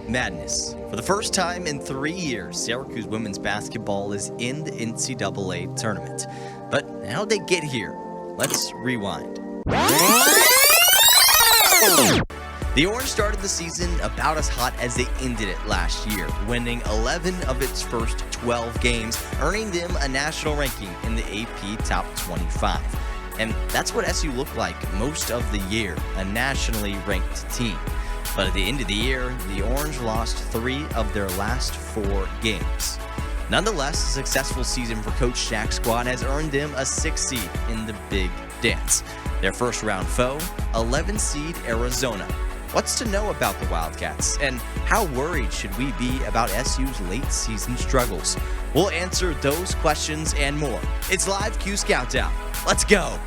Madness. For the first time in 3 years, Syracuse women's basketball is in the NCAA tournament. But how'd they get here? Let's rewind. The Orange started the season about as hot as they ended it last year, winning 11 of its first 12 games, earning them a national ranking in the AP Top 25. And that's what SU looked like most of the year, a nationally ranked team. But at the end of the year, the Orange lost 3 of their last 4 games. Nonetheless, a successful season for Coach Jack's squad has earned them a 6th seed in the Big Dance. Their first round foe, 11 seed Arizona. What's to know about the Wildcats, and how worried should we be about SU's late season struggles? We'll answer those questions and more. It's live Cuse Countdown. Let's go.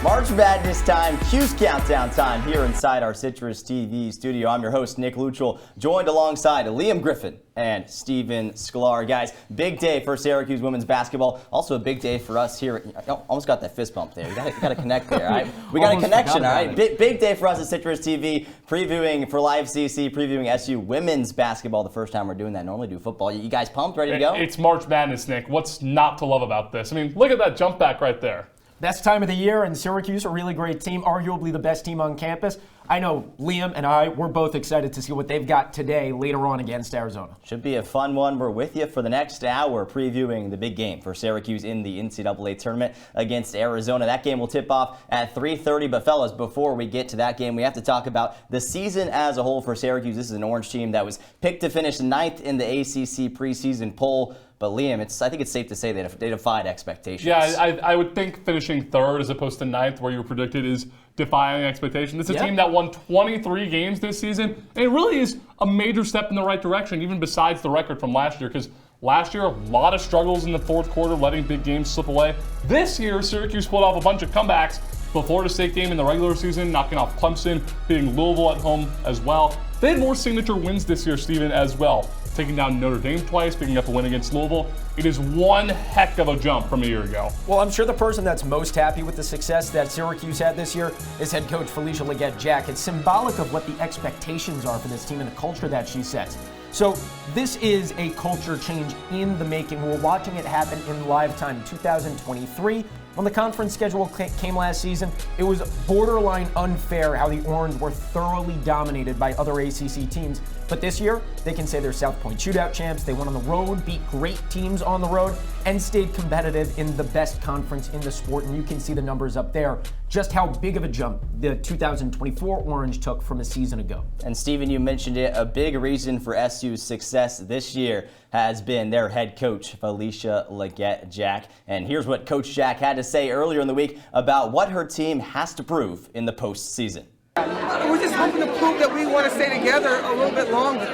March Madness time, Cuse Countdown time here inside our CitrusTV studio. I'm your host, Nick Luttrell, joined alongside Liam Griffin and Steven Sklar. Guys, big day for Syracuse women's basketball. Also a big day for us here. I almost got that fist bump there. You got to connect there, all right? We got a connection, all right? Big day for us at CitrusTV, previewing for Live CC, previewing SU women's basketball. The first time we're doing that. Normally do football. You guys pumped, ready to go? It's March Madness, Nick. What's not to love about this? I mean, look at that jump back right there. Best time of the year, and Syracuse, a really great team, arguably the best team on campus. I know Liam and we're both excited to see what they've got today later on against Arizona. Should be a fun one. We're with you for the next hour previewing the big game for Syracuse in the NCAA tournament against Arizona. That game will tip off at 3:30. But fellas, before we get to that game, we have to talk about the season as a whole for Syracuse. This is an Orange team that was picked to finish 9th in the ACC preseason poll. But Liam, I think it's safe to say they defied expectations. Yeah, I would think finishing 3rd as opposed to 9th, where you were predicted, is defying expectation. This is a team that won 23 games this season, and it really is a major step in the right direction, even besides the record from last year, because last year, a lot of struggles in the 4th quarter, letting big games slip away. This year, Syracuse pulled off a bunch of comebacks. The Florida State game in the regular season, knocking off Clemson, beating Louisville at home as well. They had more signature wins this year, Steven, as well. Taking down Notre Dame twice, picking up a win against Louisville. It is one heck of a jump from a year ago. Well, I'm sure the person that's most happy with the success that Syracuse had this year is head coach Felicia Legette-Jack. It's symbolic of what the expectations are for this team and the culture that she sets. So this is a culture change in the making. We're watching it happen in live time. 2023, when the conference schedule came last season, it was borderline unfair how the Orange were thoroughly dominated by other ACC teams. But this year, they can say they're South Point shootout champs. They went on the road, beat great teams on the road, and stayed competitive in the best conference in the sport. And you can see the numbers up there, just how big of a jump the 2024 Orange took from a season ago. And Steven, you mentioned it, a big reason for SU's success this year has been their head coach, Felicia Legette-Jack. And here's what Coach Jack had to say earlier in the week about what her team has to prove in the postseason. We're just hoping to prove that we want to stay together a little bit longer.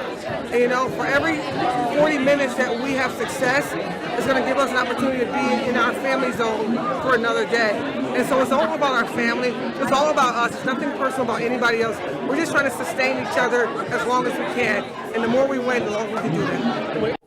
You know, for every 40 minutes that we have success, it's going to give us an opportunity to be in our family zone for another day. And so it's all about our family. It's all about us. It's nothing personal about anybody else. We're just trying to sustain each other as long as we can. And the more we win, the longer we can do that.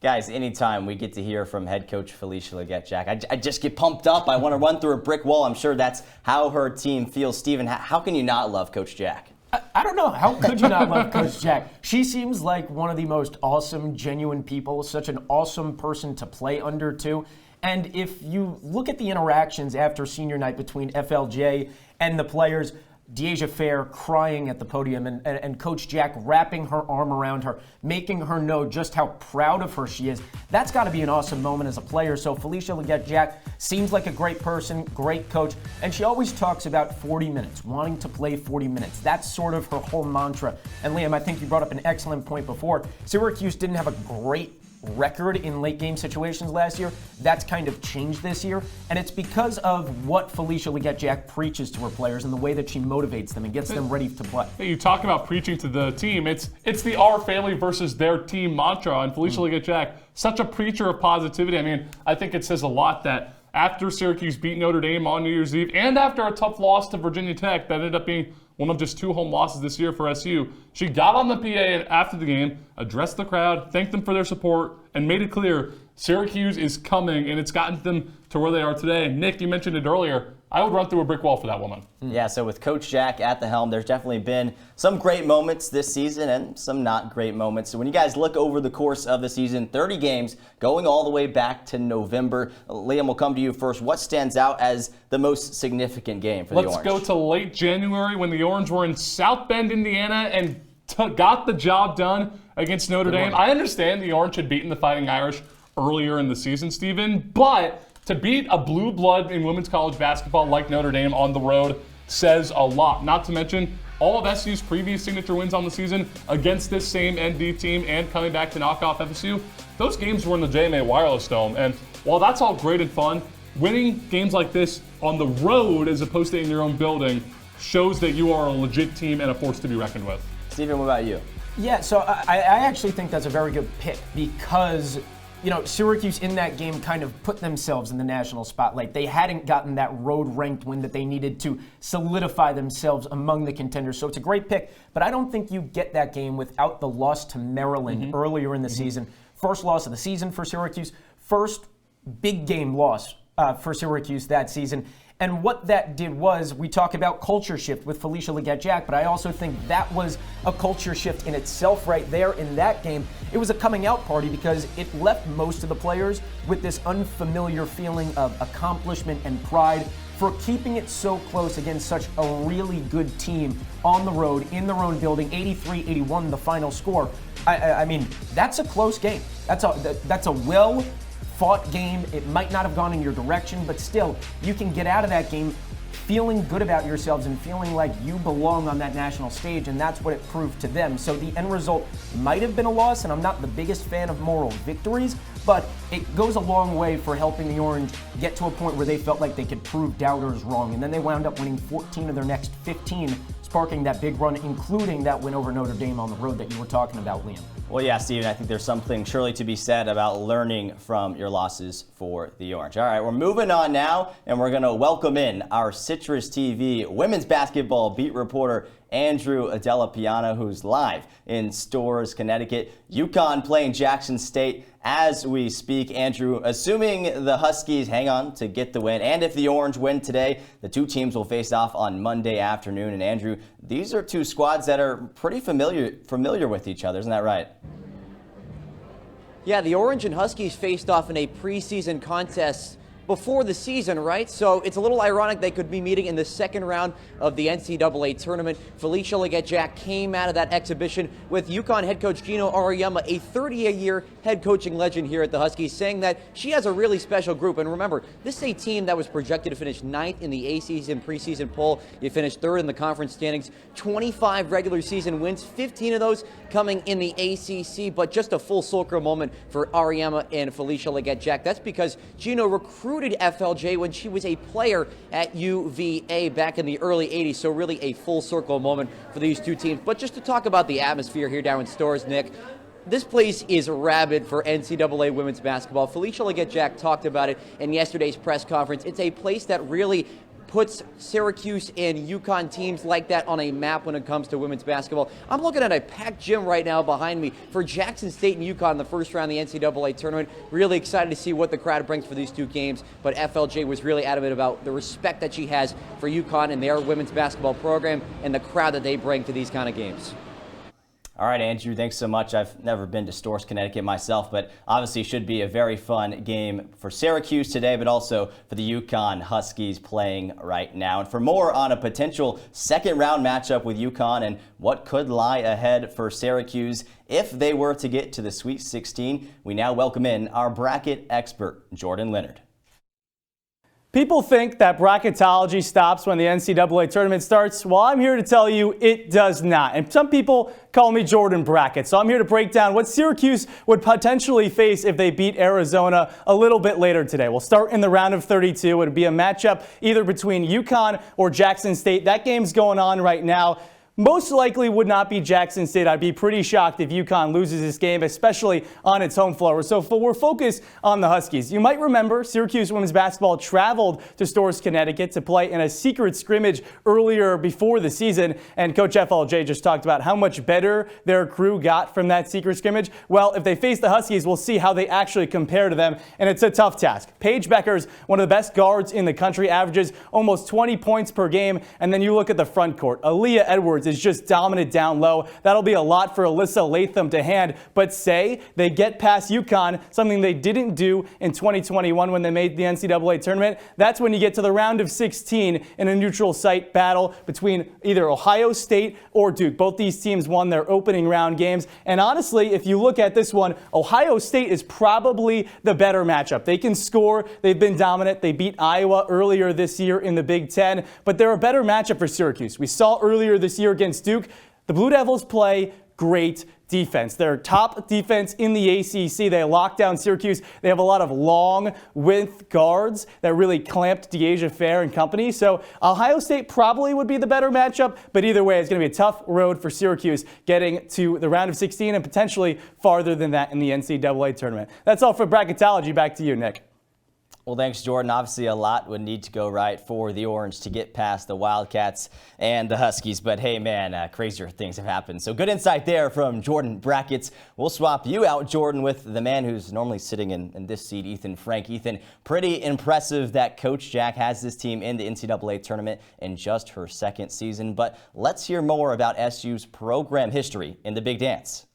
Guys, anytime we get to hear from head coach Felicia Legette-Jack, I just get pumped up. I want to run through a brick wall. I'm sure that's how her team feels. Steven, how can you not love Coach Jack? I don't know. How could you not love Coach Jack? She seems like one of the most awesome, genuine people, such an awesome person to play under, too. And if you look at the interactions after senior night between FLJ and the players, Deasia Fair crying at the podium and Coach Jack wrapping her arm around her, making her know just how proud of her she is. That's got to be an awesome moment as a player. So Felicia Legette-Jack seems like a great person, great coach, and she always talks about 40 minutes, wanting to play 40 minutes. That's sort of her whole mantra. And Liam, I think you brought up an excellent point before. Syracuse didn't have a great record in late game situations last year. That's kind of changed this year, and it's because of what Felicia Legette-Jack preaches to her players and the way that she motivates them and gets them ready to play. You talk about preaching to the team. It's the our family versus their team mantra, and Felicia Legette-Jack, such a preacher of positivity. I mean, I think it says a lot that after Syracuse beat Notre Dame on New Year's Eve and after a tough loss to Virginia Tech that ended up being one of just 2 home losses this year for SU. She got on the PA after the game, addressed the crowd, thanked them for their support, and made it clear Syracuse is coming, and it's gotten them to where they are today. Nick, you mentioned it earlier. I would run through a brick wall for that woman. Yeah, so with Coach Jack at the helm, there's definitely been some great moments this season and some not great moments. So when you guys look over the course of the season, 30 games going all the way back to November. Liam, we'll come to you first. What stands out as the most significant game for the Orange? Let's go to late January when the Orange were in South Bend, Indiana, and got the job done against Notre Dame. I understand the Orange had beaten the Fighting Irish earlier in the season, Stephen, but to beat a blue blood in women's college basketball like Notre Dame on the road says a lot. Not to mention all of SU's previous signature wins on the season against this same ND team and coming back to knock off FSU. Those games were in the JMA Wireless Dome, and while that's all great and fun, winning games like this on the road as opposed to in your own building shows that you are a legit team and a force to be reckoned with. Stephen, what about you? Yeah, so I actually think that's a very good pick because, you know, Syracuse in that game kind of put themselves in the national spotlight. They hadn't gotten that road-ranked win that they needed to solidify themselves among the contenders. So it's a great pick, but I don't think you get that game without the loss to Maryland earlier in the season. First loss of the season for Syracuse. First big game loss for Syracuse that season. And what that did was, we talk about culture shift with Felicia Leggett-Jack, but I also think that was a culture shift in itself right there in that game. It was a coming out party because it left most of the players with this unfamiliar feeling of accomplishment and pride for keeping it so close against such a really good team on the road, in their own building, 83-81 the final score. I mean, that's a close game. That's a well-fought game. It might not have gone in your direction, but still, you can get out of that game feeling good about yourselves and feeling like you belong on that national stage, and that's what it proved to them. So the end result might have been a loss, and I'm not the biggest fan of moral victories, but it goes a long way for helping the Orange get to a point where they felt like they could prove doubters wrong, and then they wound up winning 14 of their next 15, sparking that big run, including that win over Notre Dame on the road that you were talking about, Liam. Well, yeah, Steven, I think there's something surely to be said about learning from your losses for the Orange. All right, we're moving on now, and we're going to welcome in our Citrus TV women's basketball beat reporter, Andrew Della Piana, who's live in Storrs, Connecticut. UConn playing Jackson State as we speak. Andrew, assuming the Huskies hang on to get the win, and if the Orange win today, the two teams will face off on Monday afternoon. And Andrew, these are two squads that are pretty familiar with each other, isn't that right? Yeah, the Orange and Huskies faced off in a preseason contest before the season, right? So it's a little ironic they could be meeting in the second round of the NCAA tournament. Felicia Leggett-Jack came out of that exhibition with UConn head coach Gino Auriemma, a 30-year head coaching legend here at the Huskies, saying that she has a really special group. And remember, this is a team that was projected to finish 9th in the ACC preseason poll. You finished 3rd in the conference standings, 25 regular season wins, 15 of those coming in the ACC, but just a full circle moment for Auriemma and Felicia Leggett-Jack. That's because Gino recruited FLJ when she was a player at UVA back in the early 80s, so really a full circle moment for these two teams. But just to talk about the atmosphere here down in Storrs, Nick, this place is rabid for NCAA women's basketball. Felicia Leggett-Jack talked about it in yesterday's press conference. It's a place that really puts Syracuse and UConn teams like that on a map when it comes to women's basketball. I'm looking at a packed gym right now behind me for Jackson State and UConn in the first round of the NCAA tournament. Really excited to see what the crowd brings for these two games, but FLJ was really adamant about the respect that she has for UConn and their women's basketball program and the crowd that they bring to these kind of games. All right, Andrew, thanks so much. I've never been to Storrs, Connecticut myself, but obviously should be a very fun game for Syracuse today, but also for the UConn Huskies playing right now. And for more on a potential second-round matchup with UConn and what could lie ahead for Syracuse if they were to get to the Sweet 16, we now welcome in our bracket expert, Jordan Leonard. People think that bracketology stops when the NCAA tournament starts. Well, I'm here to tell you it does not. And some people call me Jordan Bracket. So I'm here to break down what Syracuse would potentially face if they beat Arizona a little bit later today. We'll start in the round of 32. It would be a matchup either between UConn or Jackson State. That game's going on right now. most likely would not be Jackson State. I'd be pretty shocked if UConn loses this game, especially on its home floor. So we're focused on the Huskies. You might remember Syracuse women's basketball traveled to Storrs, Connecticut to play in a secret scrimmage earlier before the season, and Coach FLJ just talked about how much better their crew got from that secret scrimmage. Well, if they face the Huskies, we'll see how they actually compare to them, and it's a tough task. Paige Becker's one of the best guards in the country, averages almost 20 points per game, and then you look at the front court. Aaliyah Edwards is just dominant down low. That'll be a lot for Alyssa Latham to hand, but say they get past UConn, something they didn't do in 2021 when they made the NCAA tournament. That's when you get to the round of 16 in a neutral site battle between either Ohio State or Duke. Both these teams won their opening round games, and honestly, if you look at this one, Ohio State is probably the better matchup. They can score. They've been dominant. They beat Iowa earlier this year in the Big Ten, but they're a better matchup for Syracuse. We saw earlier this year against Duke, the Blue Devils play great defense. They're top defense in the ACC. They lock down Syracuse. They have a lot of long width guards that really clamped De'Asia Fair and company. So Ohio State probably would be the better matchup, but either way, it's going to be a tough road for Syracuse getting to the round of 16 and potentially farther than that in the NCAA tournament. That's all for bracketology. Back to you, Nick. Well, thanks, Jordan. Obviously, a lot would need to go right for the Orange to get past the Wildcats and the Huskies. But hey, man, crazier things have happened. So good insight there from Jordan Brackets. We'll swap you out, Jordan, with the man who's normally sitting in this seat, Ethan Frank. Ethan, pretty impressive that Coach Jack has this team in the NCAA tournament in just her second season. But let's hear more about SU's program history in the Big Dance.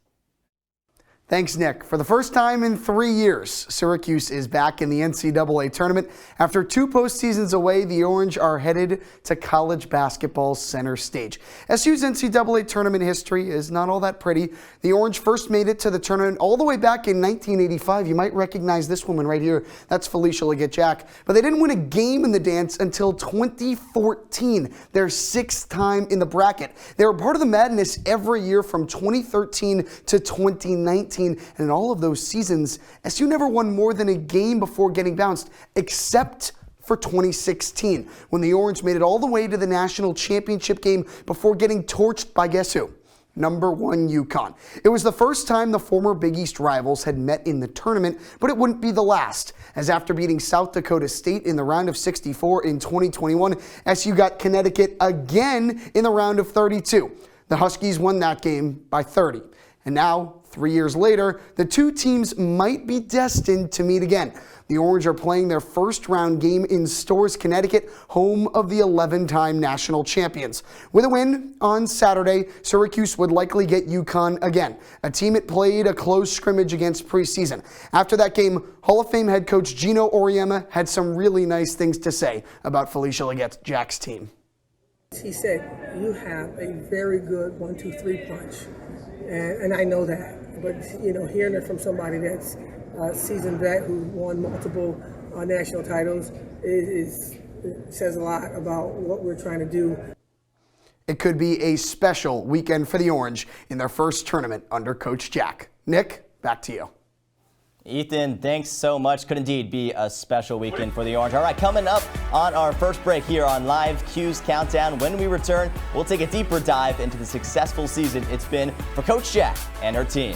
Thanks, Nick. For the first time in 3 years, Syracuse is back in the NCAA tournament. After 2 postseasons away, the Orange are headed to college basketball's center stage. SU's NCAA tournament history is not all that pretty. The Orange first made it to the tournament all the way back in 1985. You might recognize this woman right here. That's Felicia Leggett-Jack. But they didn't win a game in the dance until 2014, their 6th time in the bracket. They were part of the madness every year from 2013 to 2019. And in all of those seasons, SU never won more than a game before getting bounced, except for 2016, when the Orange made it all the way to the national championship game before getting torched by guess who? Number 1 UConn. It was the first time the former Big East rivals had met in the tournament, but it wouldn't be the last, as after beating South Dakota State in the round of 64 in 2021, SU got Connecticut again in the round of 32. The Huskies won that game by 30. And now, 3 years later, the two teams might be destined to meet again. The Orange are playing their first round game in Storrs, Connecticut, home of the 11-time national champions. With a win on Saturday, Syracuse would likely get UConn again, a team it played a close scrimmage against preseason. After that game, Hall of Fame head coach Gino Auriemma had some really nice things to say about Felicia Leggett-Jack's team. He said, you have a very good 1-2-3 punch. And I know that, but hearing it from somebody that's a seasoned vet who won multiple national titles says a lot about what we're trying to do. It could be a special weekend for the Orange in their first tournament under Coach Jack. Nick, back to you. Ethan, thanks so much. Could indeed be a special weekend for the Orange. All right, coming up on our first break here on Live Cuse Countdown. When we return, we'll take a deeper dive into the successful season it's been for Coach Jack and her team.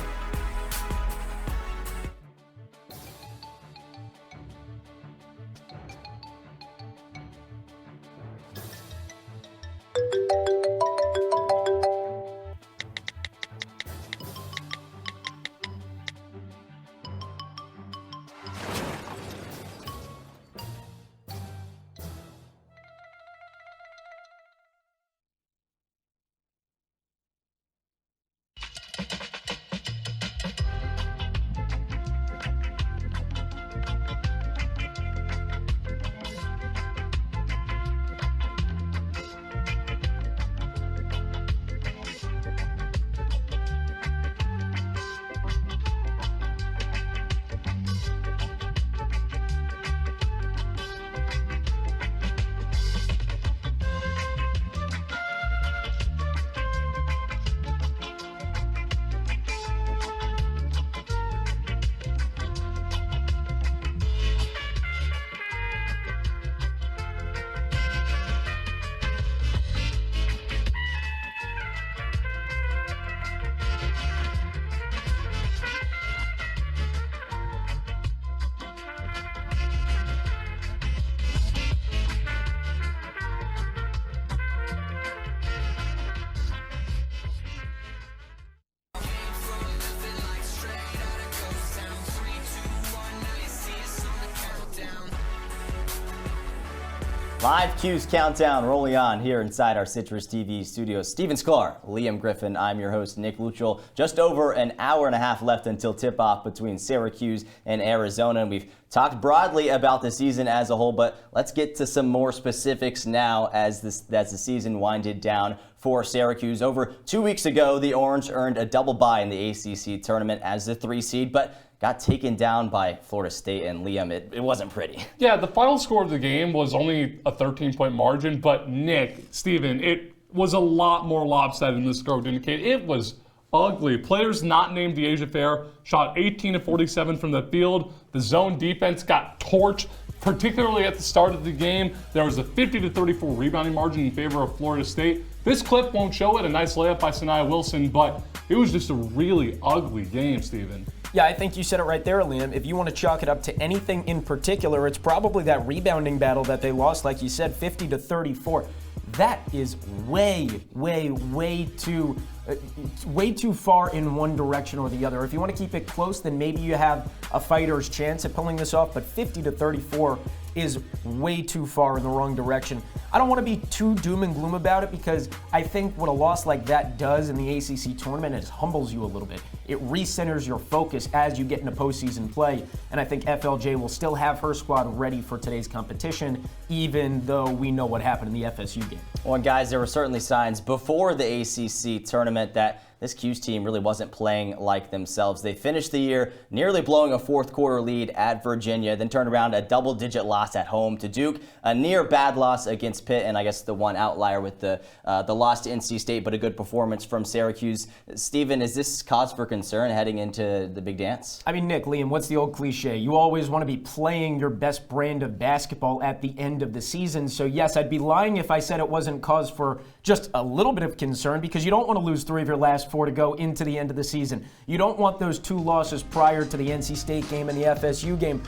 Live Cuse countdown rolling on here inside our Citrus TV studios. Steven Sklar, Liam Griffin, I'm your host, Nick Luttrell. Just over an hour and a half left until tip-off between Syracuse and Arizona. And we've talked broadly about the season as a whole, but let's get to some more specifics now as the season winded down for Syracuse. Over 2 weeks ago, the Orange earned a double bye in the ACC tournament as the 3 seed, but got taken down by Florida State, and Liam, it wasn't pretty. Yeah, the final score of the game was only a 13-point margin, but Nick, Steven, it was a lot more lopsided than the score would indicate. It was ugly. Players not named DeAsia Fair shot 18 of 47 from the field. The zone defense got torched, particularly at the start of the game. There was a 50-34 rebounding margin in favor of Florida State. This clip won't show it, a nice layup by Sanaya Wilson, but it was just a really ugly game, Steven. Yeah, I think you said it right there, Liam. If you want to chalk it up to anything in particular, it's probably that rebounding battle that they lost, like you said, 50-34. That is way too far in one direction or the other. If you want to keep it close, then maybe you have a fighter's chance at pulling this off, but 50-34 is way too far in the wrong direction. I don't want to be too doom and gloom about it because I think what a loss like that does in the ACC tournament is humbles you a little bit. It recenters your focus as you get into postseason play, and I think FLJ will still have her squad ready for today's competition, even though we know what happened in the FSU game. Well, guys, there were certainly signs before the ACC tournament that this Cuse team really wasn't playing like themselves. They finished the year nearly blowing a fourth quarter lead at Virginia, then turned around a double-digit loss at home to Duke, a near bad loss against Pitt, and I guess the one outlier with the loss to NC State, but a good performance from Syracuse. Steven, is this cause for concern heading into the big dance? I mean, Nick, Liam, what's the old cliche? You always want to be playing your best brand of basketball at the end of the season. So yes, I'd be lying if I said it wasn't cause for just a little bit of concern, because you don't want to lose 3 of your last 4 to go into the end of the season. You don't want those 2 losses prior to the NC State game and the FSU game.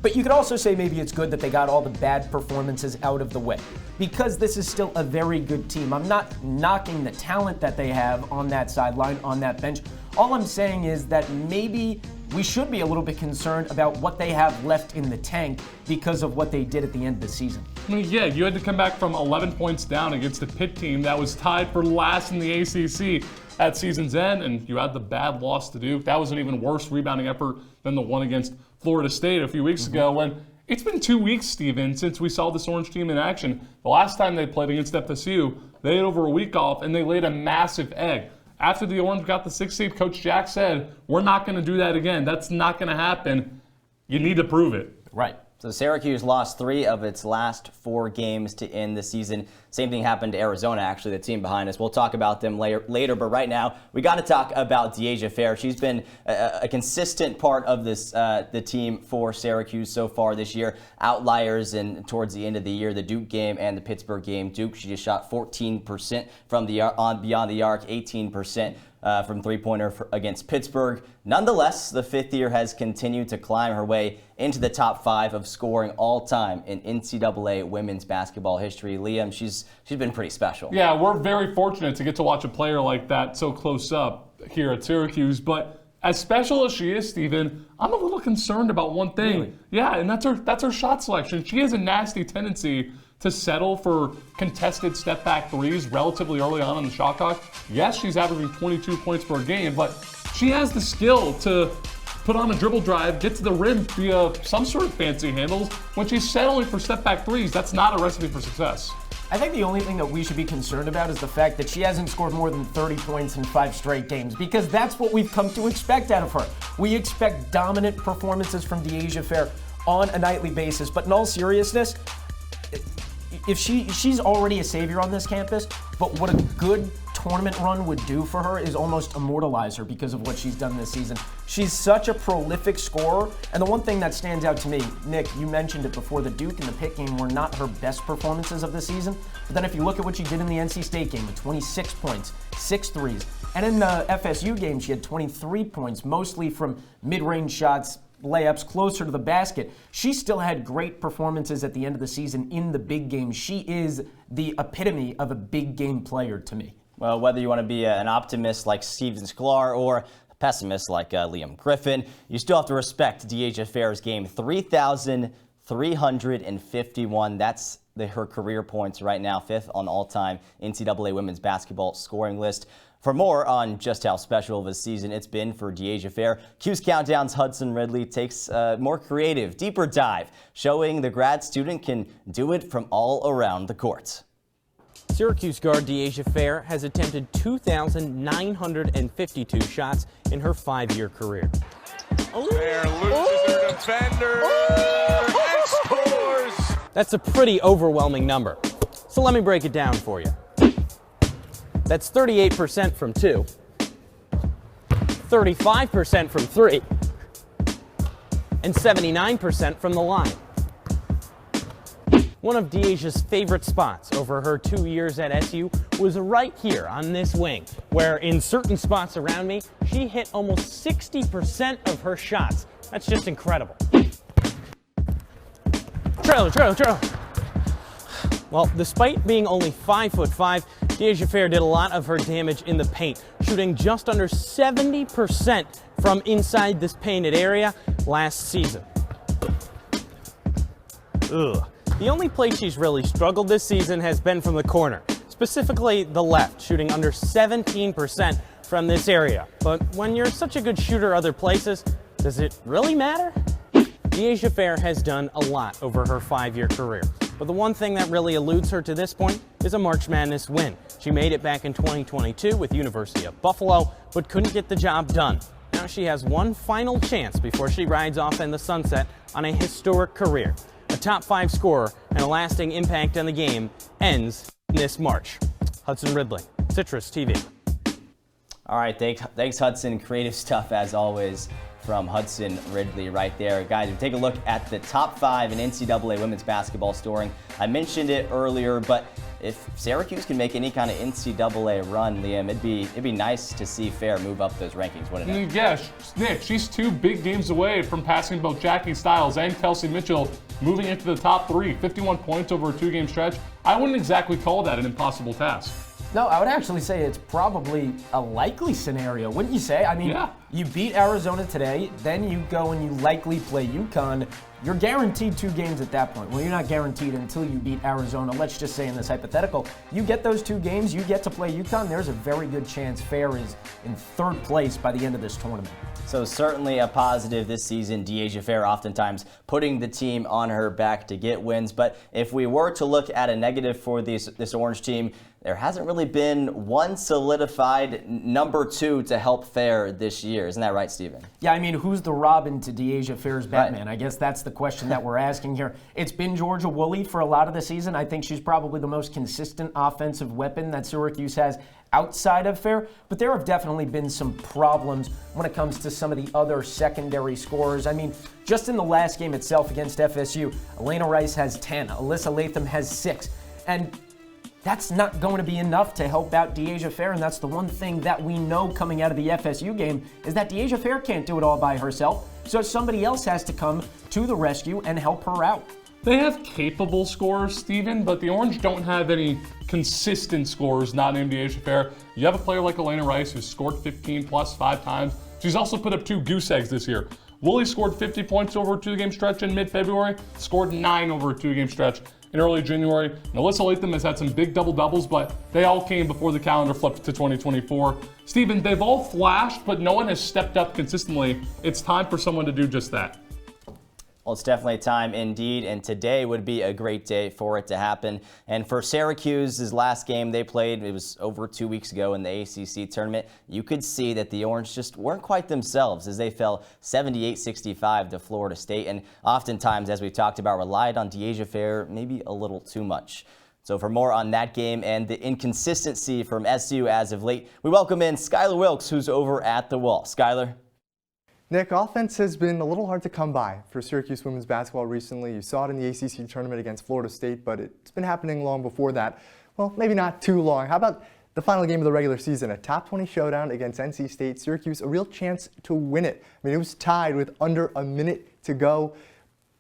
But you could also say maybe it's good that they got all the bad performances out of the way, because this is still a very good team. I'm not knocking the talent that they have on that sideline, on that bench. All I'm saying is that maybe we should be a little bit concerned about what they have left in the tank because of what they did at the end of the season. I mean, yeah, you had to come back from 11 points down against a Pitt team that was tied for last in the ACC at season's end, and you had the bad loss to Duke. That was an even worse rebounding effort than the one against Florida State a few weeks ago. When it's been 2 weeks, Steven, since we saw this Orange team in action. The last time they played against FSU, they had over a week off, and they laid a massive egg. After the Orange got the 6th seed, Coach Jack said, we're not going to do that again. That's not going to happen. You need to prove it. Right. So Syracuse lost 3 of its last 4 games to end the season. Same thing happened to Arizona, actually, the team behind us. We'll talk about them later, but right now we got to talk about DeAsia Fair. She's been a consistent part of this the team for Syracuse so far this year. Outliers and towards the end of the year, the Duke game and the Pittsburgh game. Duke, she just shot 14% from beyond the arc, 18%. From three-pointer against Pittsburgh. Nonetheless, the 5th year has continued to climb her way into the top 5 of scoring all time in NCAA women's basketball history. Liam, she's been pretty special. Yeah, we're very fortunate to get to watch a player like that so close up here at Syracuse. But as special as she is, Steven, I'm a little concerned about one thing. Really? Yeah, and that's her shot selection. She has a nasty tendency to settle for contested step-back threes relatively early on in the shot clock. Yes, she's averaging 22 points per game, but she has the skill to put on a dribble drive, get to the rim via some sort of fancy handles. When she's settling for step-back threes, that's not a recipe for success. I think the only thing that we should be concerned about is the fact that she hasn't scored more than 30 points in 5 straight games, because that's what we've come to expect out of her. We expect dominant performances from DeAsia Fair on a nightly basis, but in all seriousness, if she's already a savior on this campus, but what a good tournament run would do for her is almost immortalize her because of what she's done this season. She's such a prolific scorer, and the one thing that stands out to me, Nick, you mentioned it before, the Duke and the Pitt game were not her best performances of the season, but then if you look at what she did in the NC State game with 26 points, 6 threes, and in the FSU game she had 23 points, mostly from mid-range shots, layups closer to the basket. She still had great performances at the end of the season in the big game. She is the epitome of a big game player to me. Well, whether you want to be an optimist like Steven Sklar or a pessimist like Liam Griffin, you still have to respect DeAsia Fair's game. 3,351. That's her career points right now, 5th on all-time NCAA women's basketball scoring list. For more on just how special of a season it's been for De'Asia Fair, Cuse Countdown's Hudson Ridley takes a more creative, deeper dive, showing the grad student can do it from all around the court. Syracuse guard De'Asia Fair has attempted 2,952 shots in her 5-year career. Fair loses her defender and scores! That's a pretty overwhelming number. So let me break it down for you. That's 38% from 2, 35% from 3, and 79% from the line. One of De'Asia's favorite spots over her 2 years at SU was right here on this wing, where in certain spots around me, she hit almost 60% of her shots. That's just incredible. Trailer. Well, despite being only 5'5", De'Asia Fair did a lot of her damage in the paint, shooting just under 70% from inside this painted area last season. The only place she's really struggled this season has been from the corner, specifically the left, shooting under 17% from this area. But when you're such a good shooter other places, does it really matter? De'Asia Fair has done a lot over her 5-year career, but the one thing that really eludes her to this point is a March Madness win. She made it back in 2022 with University of Buffalo, but couldn't get the job done. Now she has one final chance before she rides off in the sunset on a historic career. A top 5 scorer and a lasting impact on the game ends this March. Hudson Ridley, CitrusTV. All right, thanks Hudson. Creative stuff as always from Hudson Ridley right there. Guys, we take a look at the top 5 in NCAA women's basketball scoring. I mentioned it earlier, but if Syracuse can make any kind of NCAA run, Liam, it'd be nice to see Fair move up those rankings, wouldn't it? Yeah, Nick, she's 2 big games away from passing both Jackie Stiles and Kelsey Mitchell, moving into the top 3, 51 points over a 2-game stretch. I wouldn't exactly call that an impossible task. No, I would actually say it's probably a likely scenario, wouldn't you say? I mean, yeah. You beat Arizona today, then you go and you likely play UConn. You're guaranteed 2 games at that point. Well, you're not guaranteed until you beat Arizona. Let's just say in this hypothetical, you get those 2 games, you get to play UConn, there's a very good chance Fair is in 3rd place by the end of this tournament. So certainly a positive this season. De'Asia Fair oftentimes putting the team on her back to get wins. But if we were to look at a negative for this Orange team, there hasn't really been one solidified number 2 to help Fair this year. Isn't that right, Steven? Yeah, I mean, who's the Robin to De'Asia Fair's Batman? Right. I guess that's the question that we're asking here. It's been Georgia Woolley for a lot of the season. I think she's probably the most consistent offensive weapon that Syracuse has outside of Fair, but there have definitely been some problems when it comes to some of the other secondary scorers. I mean, just in the last game itself against FSU, Elena Rice has 10, Alyssa Latham has 6, and that's not going to be enough to help out De'Asia Fair, and that's the one thing that we know coming out of the FSU game is that De'Asia Fair can't do it all by herself, so somebody else has to come to the rescue and help her out. They have capable scorers, Steven, but the Orange don't have any consistent scorers not named De'Asia Fair. You have a player like Elena Rice who's scored 15 plus 5 times. She's also put up 2 goose eggs this year. Woolley scored 50 points over a 2-game stretch in mid-February, scored 9 over a 2-game stretch in early January. And Alyssa Latham has had some big double-doubles, but they all came before the calendar flipped to 2024. Steven, they've all flashed, but no one has stepped up consistently. It's time for someone to do just that. Well, it's definitely time indeed, and today would be a great day for it to happen. And for Syracuse's last game they played, it was over 2 weeks ago in the ACC tournament, you could see that the Orange just weren't quite themselves as they fell 78-65 to Florida State, and oftentimes, as we talked about, relied on De'Asia Fair maybe a little too much. So for more on that game and the inconsistency from SU as of late, we welcome in Skylar Wilkes, who's over at the Wall. Skylar? Nick, offense has been a little hard to come by for Syracuse women's basketball recently. You saw it in the ACC tournament against Florida State, but it's been happening long before that. Well, maybe not too long. How about the final game of the regular season, a top 20 showdown against NC State? Syracuse, a real chance to win it. I mean, it was tied with under a minute to go,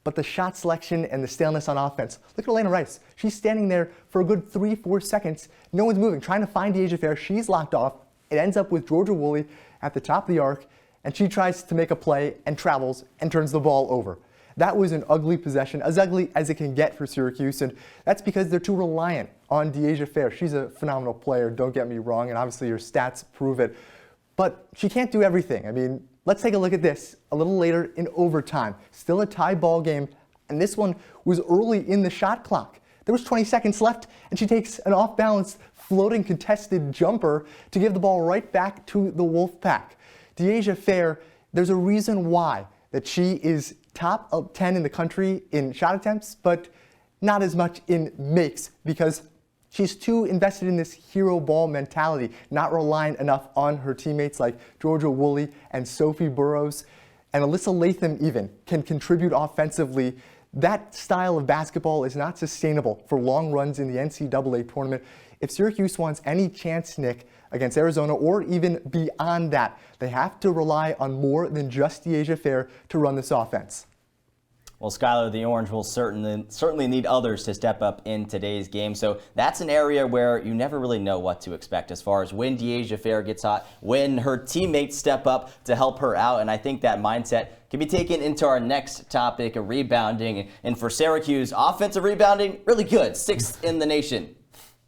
but the shot selection and the staleness on offense. Look at Elena Rice. She's standing there for a good 3-4 seconds. No one's moving, trying to find De'Asia Fair. She's locked off. It ends up with Georgia Woolley at the top of the arc, and she tries to make a play and travels and turns the ball over. That was an ugly possession, as ugly as it can get for Syracuse, and that's because they're too reliant on Deasia Fair. She's a phenomenal player, don't get me wrong, and obviously your stats prove it. But she can't do everything. I mean, let's take a look at this a little later in overtime. Still a tie ball game, and this one was early in the shot clock. There was 20 seconds left, and she takes an off-balance, floating contested jumper to give the ball right back to the Wolfpack. Deasia Fair, there's a reason why that she is top of 10 in the country in shot attempts, but not as much in makes, because she's too invested in this hero ball mentality, not reliant enough on her teammates like Georgia Woolley and Sophie Burrows. And Alyssa Latham even can contribute offensively. That style of basketball is not sustainable for long runs in the NCAA tournament. If Syracuse wants any chance, Nick, against Arizona or even beyond that, they have to rely on more than just Deasia Fair to run this offense. Well, Skylar, the Orange will certainly need others to step up in today's game. So that's an area where you never really know what to expect as far as when Deasia Fair gets hot, when her teammates step up to help her out. And I think that mindset can be taken into our next topic, rebounding. And for Syracuse, offensive rebounding, really good, 6th in the nation.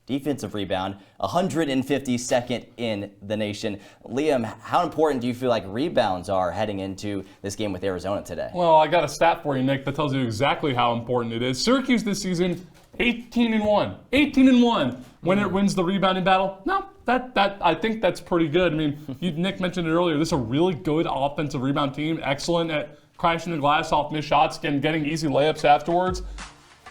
Defensive rebound, 152nd in the nation. Liam, how important do you feel like rebounds are heading into this game with Arizona today? Well, I got a stat for you, Nick, that tells you exactly how important it is. Syracuse this season, 18-1. 18-1 when it wins the rebounding battle. No, that I think that's pretty good. I mean, Nick mentioned it earlier. This is a really good offensive rebound team, excellent at crashing the glass off missed shots and getting easy layups afterwards.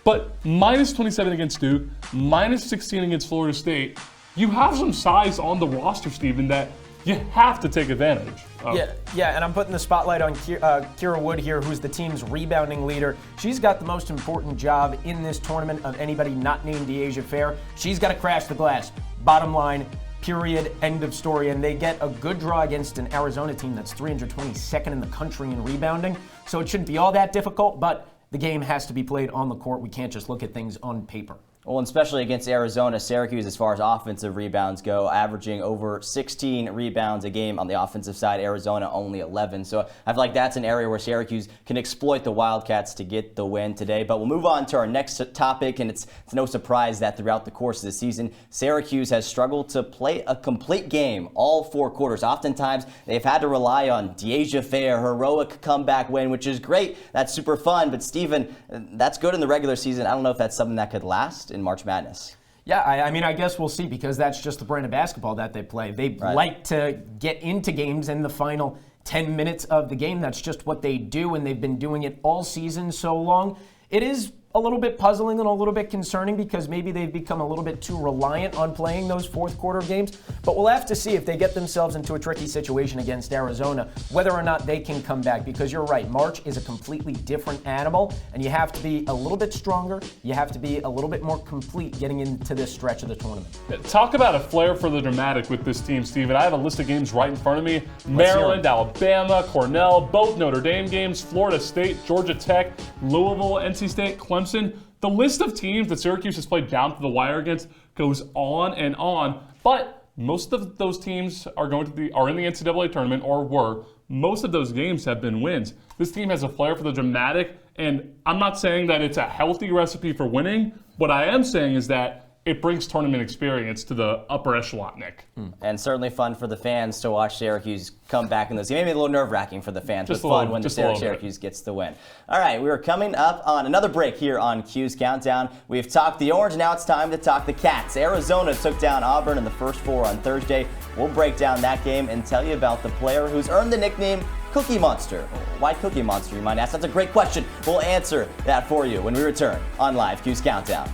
But minus 27 against Duke, minus 16 against Florida State, you have some size on the roster, Stephen, that you have to take advantage of. Yeah, and I'm putting the spotlight on Kira Wood here, who's the team's rebounding leader. She's got the most important job in this tournament of anybody not named Deasia Fair. She's got to crash the glass. Bottom line, period, end of story. And they get a good draw against an Arizona team that's 322nd in the country in rebounding. So it shouldn't be all that difficult, but the game has to be played on the court. We can't just look at things on paper. Well, and especially against Arizona, Syracuse, as far as offensive rebounds go, averaging over 16 rebounds a game on the offensive side. Arizona only 11. So I feel like that's an area where Syracuse can exploit the Wildcats to get the win today. But we'll move on to our next topic, and it's no surprise that throughout the course of the season, Syracuse has struggled to play a complete game all 4 quarters. Oftentimes, they've had to rely on Deasia Fair, heroic comeback win, which is great. That's super fun. But, Stephen, that's good in the regular season. I don't know if that's something that could last in March Madness. Yeah, I mean, I guess we'll see, because that's just the brand of basketball that they play. They like to get into games in the final 10 minutes of the game. That's just what they do, and they've been doing it all season so long. It is a little bit puzzling and a little bit concerning, because maybe they've become a little bit too reliant on playing those fourth quarter games. But we'll have to see if they get themselves into a tricky situation against Arizona, whether or not they can come back, because you're right, March is a completely different animal, and you have to be a little bit stronger. You have to be a little bit more complete getting into this stretch of the tournament. Talk about a flair for the dramatic with this team, Stephen. I have a list of games right in front of me. Maryland, Alabama, Cornell, both Notre Dame games, Florida State, Georgia Tech, Louisville, NC State, Clemson. The list of teams that Syracuse has played down to the wire against goes on and on, but most of those teams are in the NCAA tournament, or were. Most of those games have been wins. This team has a flair for the dramatic, and I'm not saying that it's a healthy recipe for winning. What I am saying is that it brings tournament experience to the upper echelon, Nick. And certainly fun for the fans to watch Syracuse come back in this game. Maybe a little nerve-wracking for the fans, but fun when Syracuse gets the win. All right, we are coming up on another break here on Cuse Countdown. We've talked the Orange, now it's time to talk the Cats. Arizona took down Auburn in the first 4 on Thursday. We'll break down that game and tell you about the player who's earned the nickname Cookie Monster. Why Cookie Monster, you might ask? That's a great question. We'll answer that for you when we return on Live Cuse Countdown.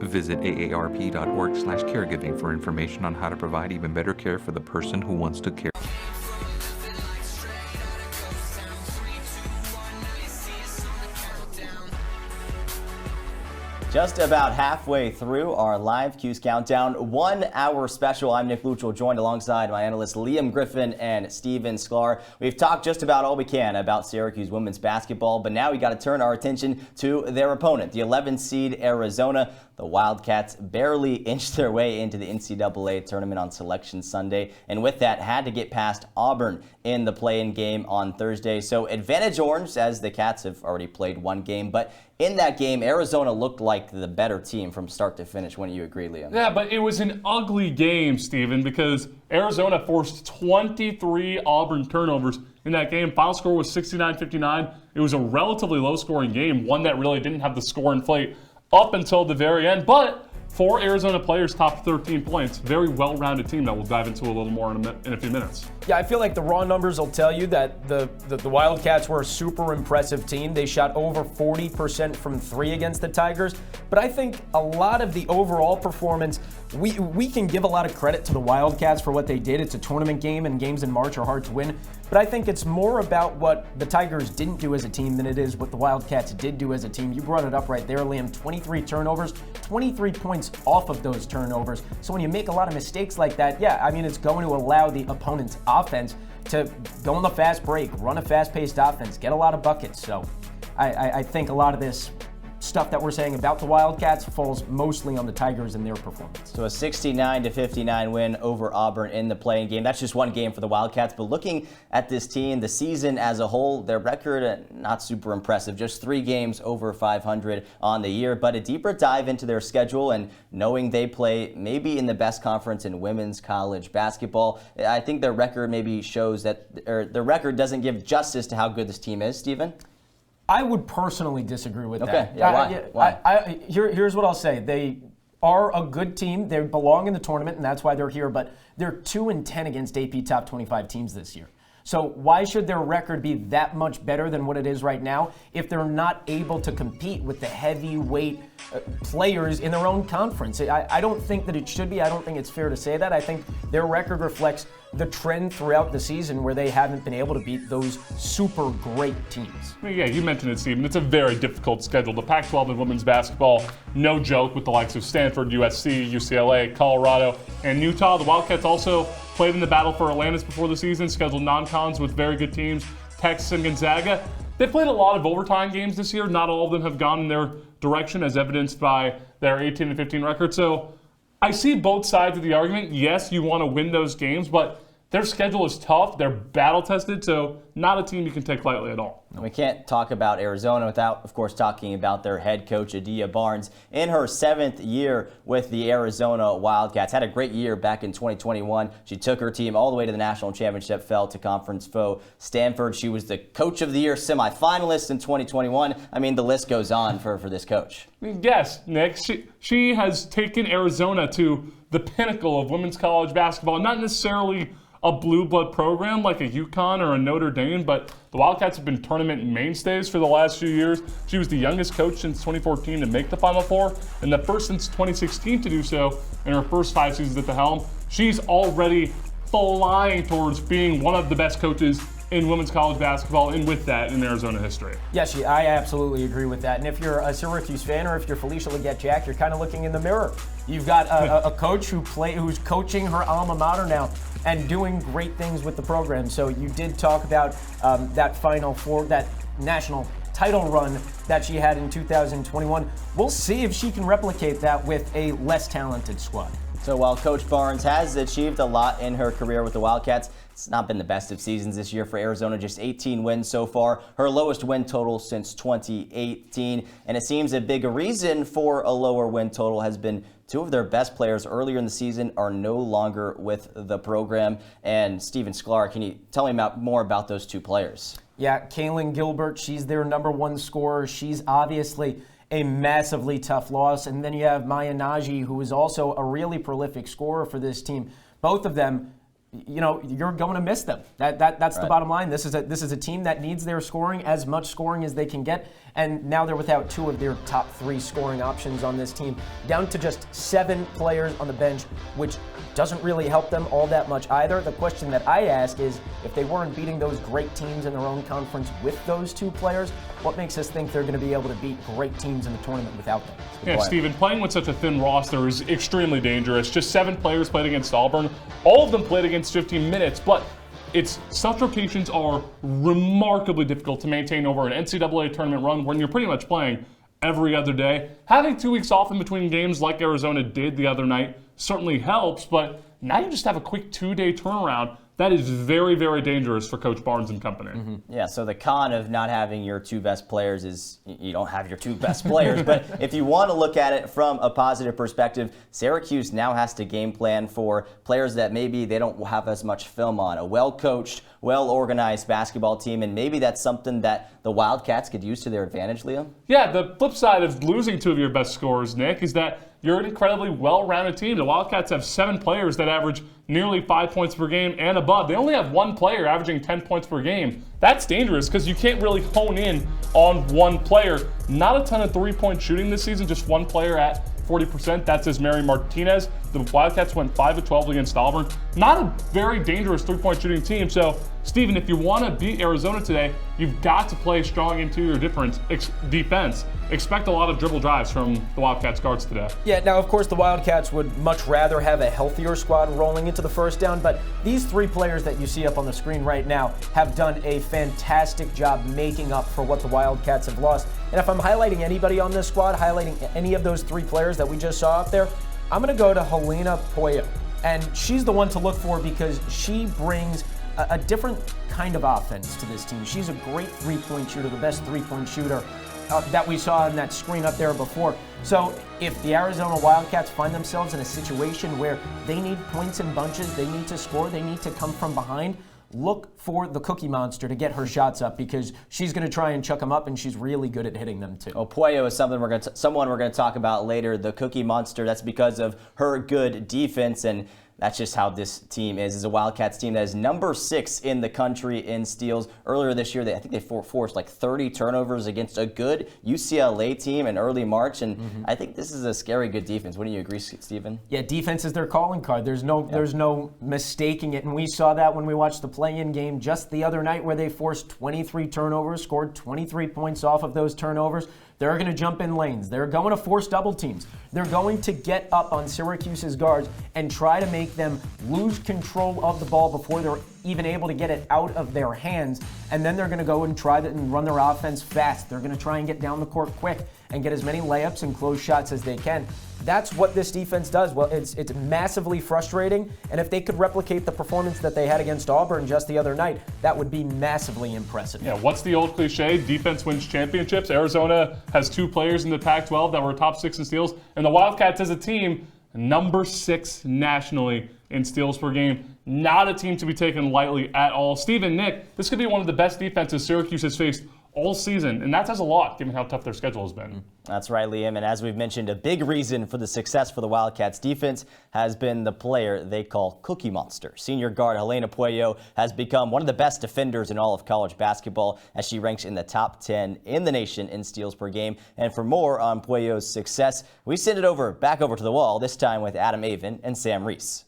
Visit aarp.org/caregiving for information on how to provide even better care for the person who wants to care. Just about halfway through our live Cuse Countdown 1 hour special. I'm Nick Luttrell, joined alongside my analysts Liam Griffin and Steven Sklar. We've talked just about all we can about Syracuse women's basketball, but now we got to turn our attention to their opponent, the 11th seed Arizona. The Wildcats barely inched their way into the NCAA tournament on Selection Sunday, and with that had to get past Auburn in the play-in game on Thursday. So advantage Orange, as the Cats have already played one game, but in that game, Arizona looked like the better team from start to finish. Wouldn't you agree, Liam? Yeah, but it was an ugly game, Steven, because Arizona forced 23 Auburn turnovers in that game. Final score was 69-59. It was a relatively low-scoring game, one that really didn't have the score inflate up until the very end. But 4 Arizona players topped 13 points. Very well-rounded team that we'll dive into a little more in a few minutes. Yeah, I feel like the raw numbers will tell you that the Wildcats were a super impressive team. They shot over 40% from 3 against the Tigers. But I think a lot of the overall performance, we can give a lot of credit to the Wildcats for what they did. It's a tournament game, and games in March are hard to win. But I think it's more about what the Tigers didn't do as a team than it is what the Wildcats did do as a team. You brought it up right there, Liam. 23 turnovers, 23 points off of those turnovers. So when you make a lot of mistakes like that, yeah, I mean, it's going to allow the opponent's offense to go on the fast break, run a fast-paced offense, get a lot of buckets. So I think a lot of this stuff that we're saying about the Wildcats falls mostly on the Tigers and their performance. So a 69-59 win over Auburn in the play-in game. That's just one game for the Wildcats. But looking at this team, the season as a whole, their record not super impressive. Just 3 games over 500 on the year. But a deeper dive into their schedule and knowing they play maybe in the best conference in women's college basketball, I think their record maybe shows that their record doesn't give justice to how good this team is, Steven? I would personally disagree with that. Yeah, why? Here's what I'll say. They are a good team. They belong in the tournament, and that's why they're here. But they're 2-10 against AP top 25 teams this year. So why should their record be that much better than what it is right now if they're not able to compete with the heavyweight players in their own conference? I don't think that it should be. I don't think it's fair to say that. I think their record reflects the trend throughout the season where they haven't been able to beat those super great teams. I mean, yeah, you mentioned it, Steven. It's a very difficult schedule. The Pac-12 in women's basketball, no joke, with the likes of Stanford, USC, UCLA, Colorado, and Utah. The Wildcats also played in the battle for Atlantis before the season, scheduled non-cons with very good teams, Texas and Gonzaga. They've played a lot of overtime games this year. Not all of them have gone in their direction, as evidenced by their 18-15 record. So I see both sides of the argument. Yes, you want to win those games, but their schedule is tough. They're battle-tested, so not a team you can take lightly at all. We can't talk about Arizona without, of course, talking about their head coach, Adia Barnes. In her 7th year with the Arizona Wildcats, had a great year back in 2021. She took her team all the way to the national championship, fell to conference foe Stanford. She was the Coach of the Year semifinalist in 2021. I mean, the list goes on for this coach. Yes, Nick. She has taken Arizona to the pinnacle of women's college basketball, not necessarily a blue blood program like a UConn or a Notre Dame, but the Wildcats have been tournament mainstays for the last few years. She was the youngest coach since 2014 to make the Final Four, and the first since 2016 to do so in her first 5 seasons at the helm. She's already flying towards being one of the best coaches in women's college basketball, and with that, in Arizona history. Yes, I absolutely agree with that. And if you're a Syracuse fan or if you're Felicia Leggett-Jack, you're kind of looking in the mirror. You've got a coach who's coaching her alma mater now and doing great things with the program. So you did talk about that Final Four, that national title run that she had in 2021. We'll see if she can replicate that with a less talented squad. So while Coach Barnes has achieved a lot in her career with the Wildcats, it's not been the best of seasons this year for Arizona, just 18 wins so far, her lowest win total since 2018. And it seems a big reason for a lower win total has been 2 of their best players earlier in the season are no longer with the program. And Steven Sklar, can you tell me more about those 2 players? Yeah, Kaylin Gilbert, she's their #1 scorer. She's obviously a massively tough loss. And then you have Maya Naji, who is also a really prolific scorer for this team. Both of them you're going to miss them. That's the bottom line. This is a team that needs their scoring, as much scoring as they can get, and now they're without 2 of their top 3 scoring options on this team, down to just 7 players on the bench, which doesn't really help them all that much either. The question that I ask is, if they weren't beating those great teams in their own conference with those 2 players, what makes us think they're going to be able to beat great teams in the tournament without them? Yeah, Steven, playing with such a thin roster is extremely dangerous. Just 7 players played against Auburn. All of them played against 15 minutes, but such rotations are remarkably difficult to maintain over an NCAA tournament run when you're pretty much playing every other day. Having 2 weeks off in between games like Arizona did the other night certainly helps, but now you just have a quick 2-day turnaround. That is very, very dangerous for Coach Barnes and company. Yeah, so the con of not having your 2 best players is you don't have your 2 best players. But if you want to look at it from a positive perspective, Syracuse now has to game plan for players that maybe they don't have as much film on. A well-coached, well-organized basketball team, and maybe that's something that the Wildcats could use to their advantage, Liam? Yeah, the flip side of losing 2 of your best scorers, Nick, is that you're an incredibly well-rounded team. The Wildcats have 7 players that average nearly 5 points per game and above. They only have 1 player averaging 10 points per game. That's dangerous because you can't really hone in on 1 player. Not a ton of 3-point shooting this season, just 1 player at 40%. That's Ismary Martinez. The Wildcats went 5 of 12 against Auburn. Not a very dangerous 3-point shooting team. So, Steven, if you want to beat Arizona today, you've got to play strong interior defense. Expect a lot of dribble drives from the Wildcats guards today. Yeah, now, of course, the Wildcats would much rather have a healthier squad rolling into the first down, but these 3 players that you see up on the screen right now have done a fantastic job making up for what the Wildcats have lost. And if I'm highlighting anybody on this squad, highlighting any of those 3 players that we just saw up there, I'm going to go to Helena Pueyo. And she's the one to look for because she brings a different kind of offense to this team. She's a great 3-point shooter, the best 3-point shooter that we saw on that screen up there before. So if the Arizona Wildcats find themselves in a situation where they need points in bunches, they need to score, they need to come from behind, look for the Cookie Monster to get her shots up because she's going to try and chuck them up, and she's really good at hitting them too. Pueyo is someone we're going to talk about later. The Cookie Monster. That's because of her good defense, and that's just how this team is. It's a Wildcats team that is number 6 in the country in steals. Earlier this year, I think they forced like 30 turnovers against a good UCLA team in early March, and I think this is a scary good defense. Wouldn't you agree, Stephen? Yeah, defense is their calling card. There's no mistaking it, and we saw that when we watched the play-in game just the other night where they forced 23 turnovers, scored 23 points off of those turnovers. They're going to jump in lanes. They're going to force double teams. They're going to get up on Syracuse's guards and try to make them lose control of the ball before they're even able to get it out of their hands. And then they're going to go and try and run their offense fast. They're going to try and get down the court quick and get as many layups and close shots as they can. That's what this defense does. Well, it's massively frustrating, and if they could replicate the performance that they had against Auburn just the other night, that would be massively impressive. Yeah, what's the old cliche? Defense wins championships. Arizona has 2 players in the Pac-12 that were top 6 in steals, and the Wildcats as a team, number 6 nationally in steals per game. Not a team to be taken lightly at all. Stephen, Nick, this could be one of the best defenses Syracuse has faced all season, and that says a lot given how tough their schedule has been. That's right, Liam, and as we've mentioned, a big reason for the success for the Wildcats defense has been the player they call Cookie Monster. Senior guard Helena Pueyo has become one of the best defenders in all of college basketball as she ranks in the top 10 in the nation in steals per game. And for more on Pueyo's success, we send it back over to the wall, this time with Adam Avon and Sam Reese.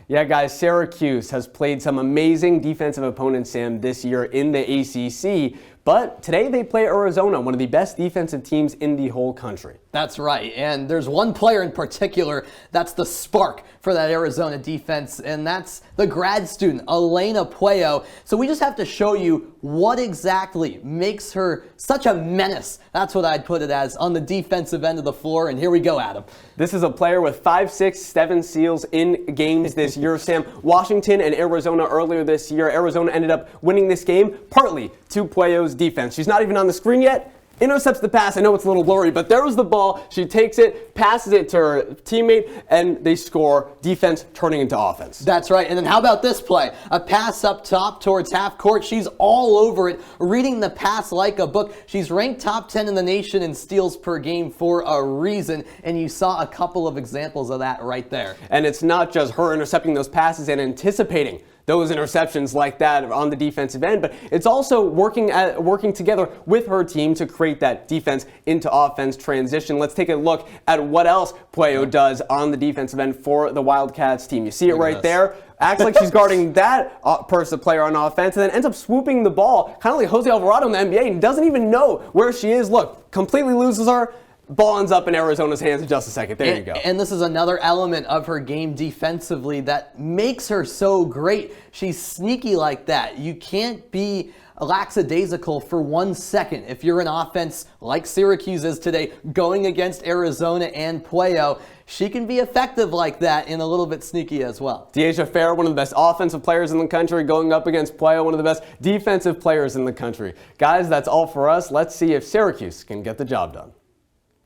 Yeah, guys, Syracuse has played some amazing defensive opponents, Sam, this year in the ACC. But today they play Arizona, one of the best defensive teams in the whole country. That's right, and there's one player in particular that's the spark for that Arizona defense, and that's the grad student, Helena Pueyo. So we just have to show you what exactly makes her such a menace. That's what I'd put it as on the defensive end of the floor, and here we go, Adam. This is a player with 5, 6, 7 steals in games this year, Sam. Washington and Arizona earlier this year. Arizona ended up winning this game partly to Pueyo's defense. She's not even on the screen yet. intercepts the pass. I know it's a little blurry, but there was the ball. She takes it, passes it to her teammate, and they score. Defense turning into offense. That's right. And then how about this play? A pass up top towards half court. She's all over it, reading the pass like a book. She's ranked top 10 in the nation in steals per game for a reason, and you saw a couple of examples of that right there. And it's not just her intercepting those passes and anticipating those interceptions like that on the defensive end, but it's also working together with her team to create that defense into offense transition. Let's take a look at what else Puello does on the defensive end for the Wildcats team. You see it right there. Acts like she's guarding that player on offense, and then ends up swooping the ball, kind of like Jose Alvarado in the NBA, and doesn't even know where she is. Look, completely loses her. Ball ends up in Arizona's hands in just a second. There you go. And this is another element of her game defensively that makes her so great. She's sneaky like that. You can't be lackadaisical for 1 second if you're an offense like Syracuse is today going against Arizona and Puello. She can be effective like that and a little bit sneaky as well. Deasia Fair, one of the best offensive players in the country, going up against Puello, one of the best defensive players in the country. Guys, that's all for us. Let's see if Syracuse can get the job done.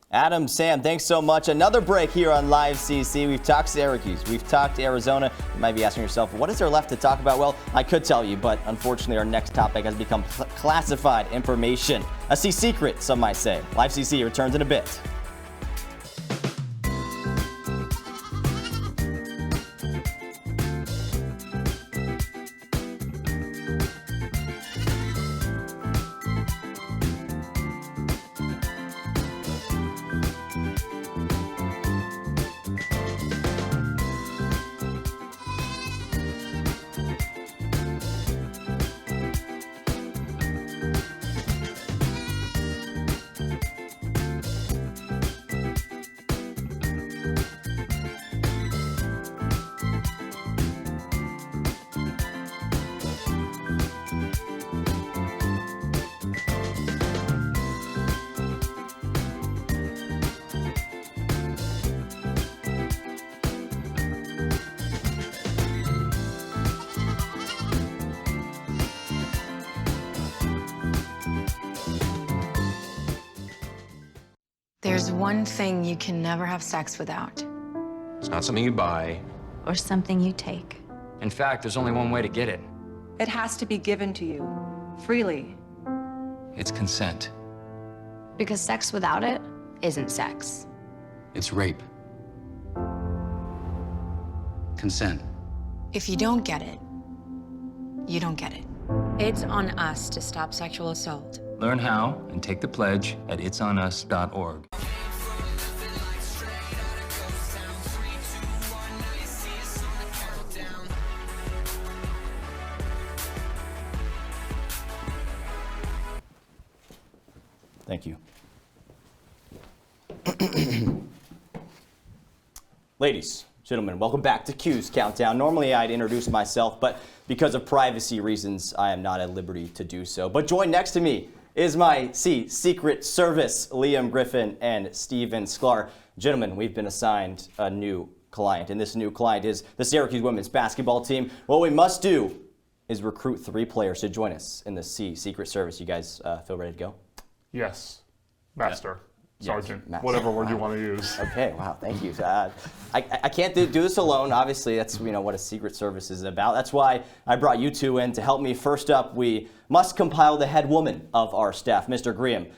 Adam, Sam, thanks so much. Another break here on Live CC. We've talked Syracuse. We've talked Arizona. You might be asking yourself, what is there left to talk about? Well, I could tell you, but unfortunately our next topic has become classified information. A secret, some might say. Live CC returns in a bit. There's one thing you can never have sex without. It's not something you buy. Or something you take. In fact, there's only one way to get it. It has to be given to you, freely. It's consent. Because sex without it isn't sex. It's rape. Consent. If you don't get it, you don't get it. It's on us to stop sexual assault. Learn how and take the pledge at itsonus.org. Thank you. Ladies, gentlemen, welcome back to Cuse Countdown. Normally I'd introduce myself, but because of privacy reasons, I am not at liberty to do so. But joined next to me is my Secret Service, Liam Griffin and Steven Sklar. Gentlemen, we've been assigned a new client, and this new client is the Syracuse women's basketball team. What we must do is recruit 3 players to join us in the Secret Service. You guys feel ready to go? Yes, Master. Sergeant, yes. Whatever word you want to use. Okay, wow, thank you. I can't do this alone. Obviously, that's what a Secret Service is about. That's why I brought you two in to help me. First up, we must compile the head woman of our staff, Mr. Griffin.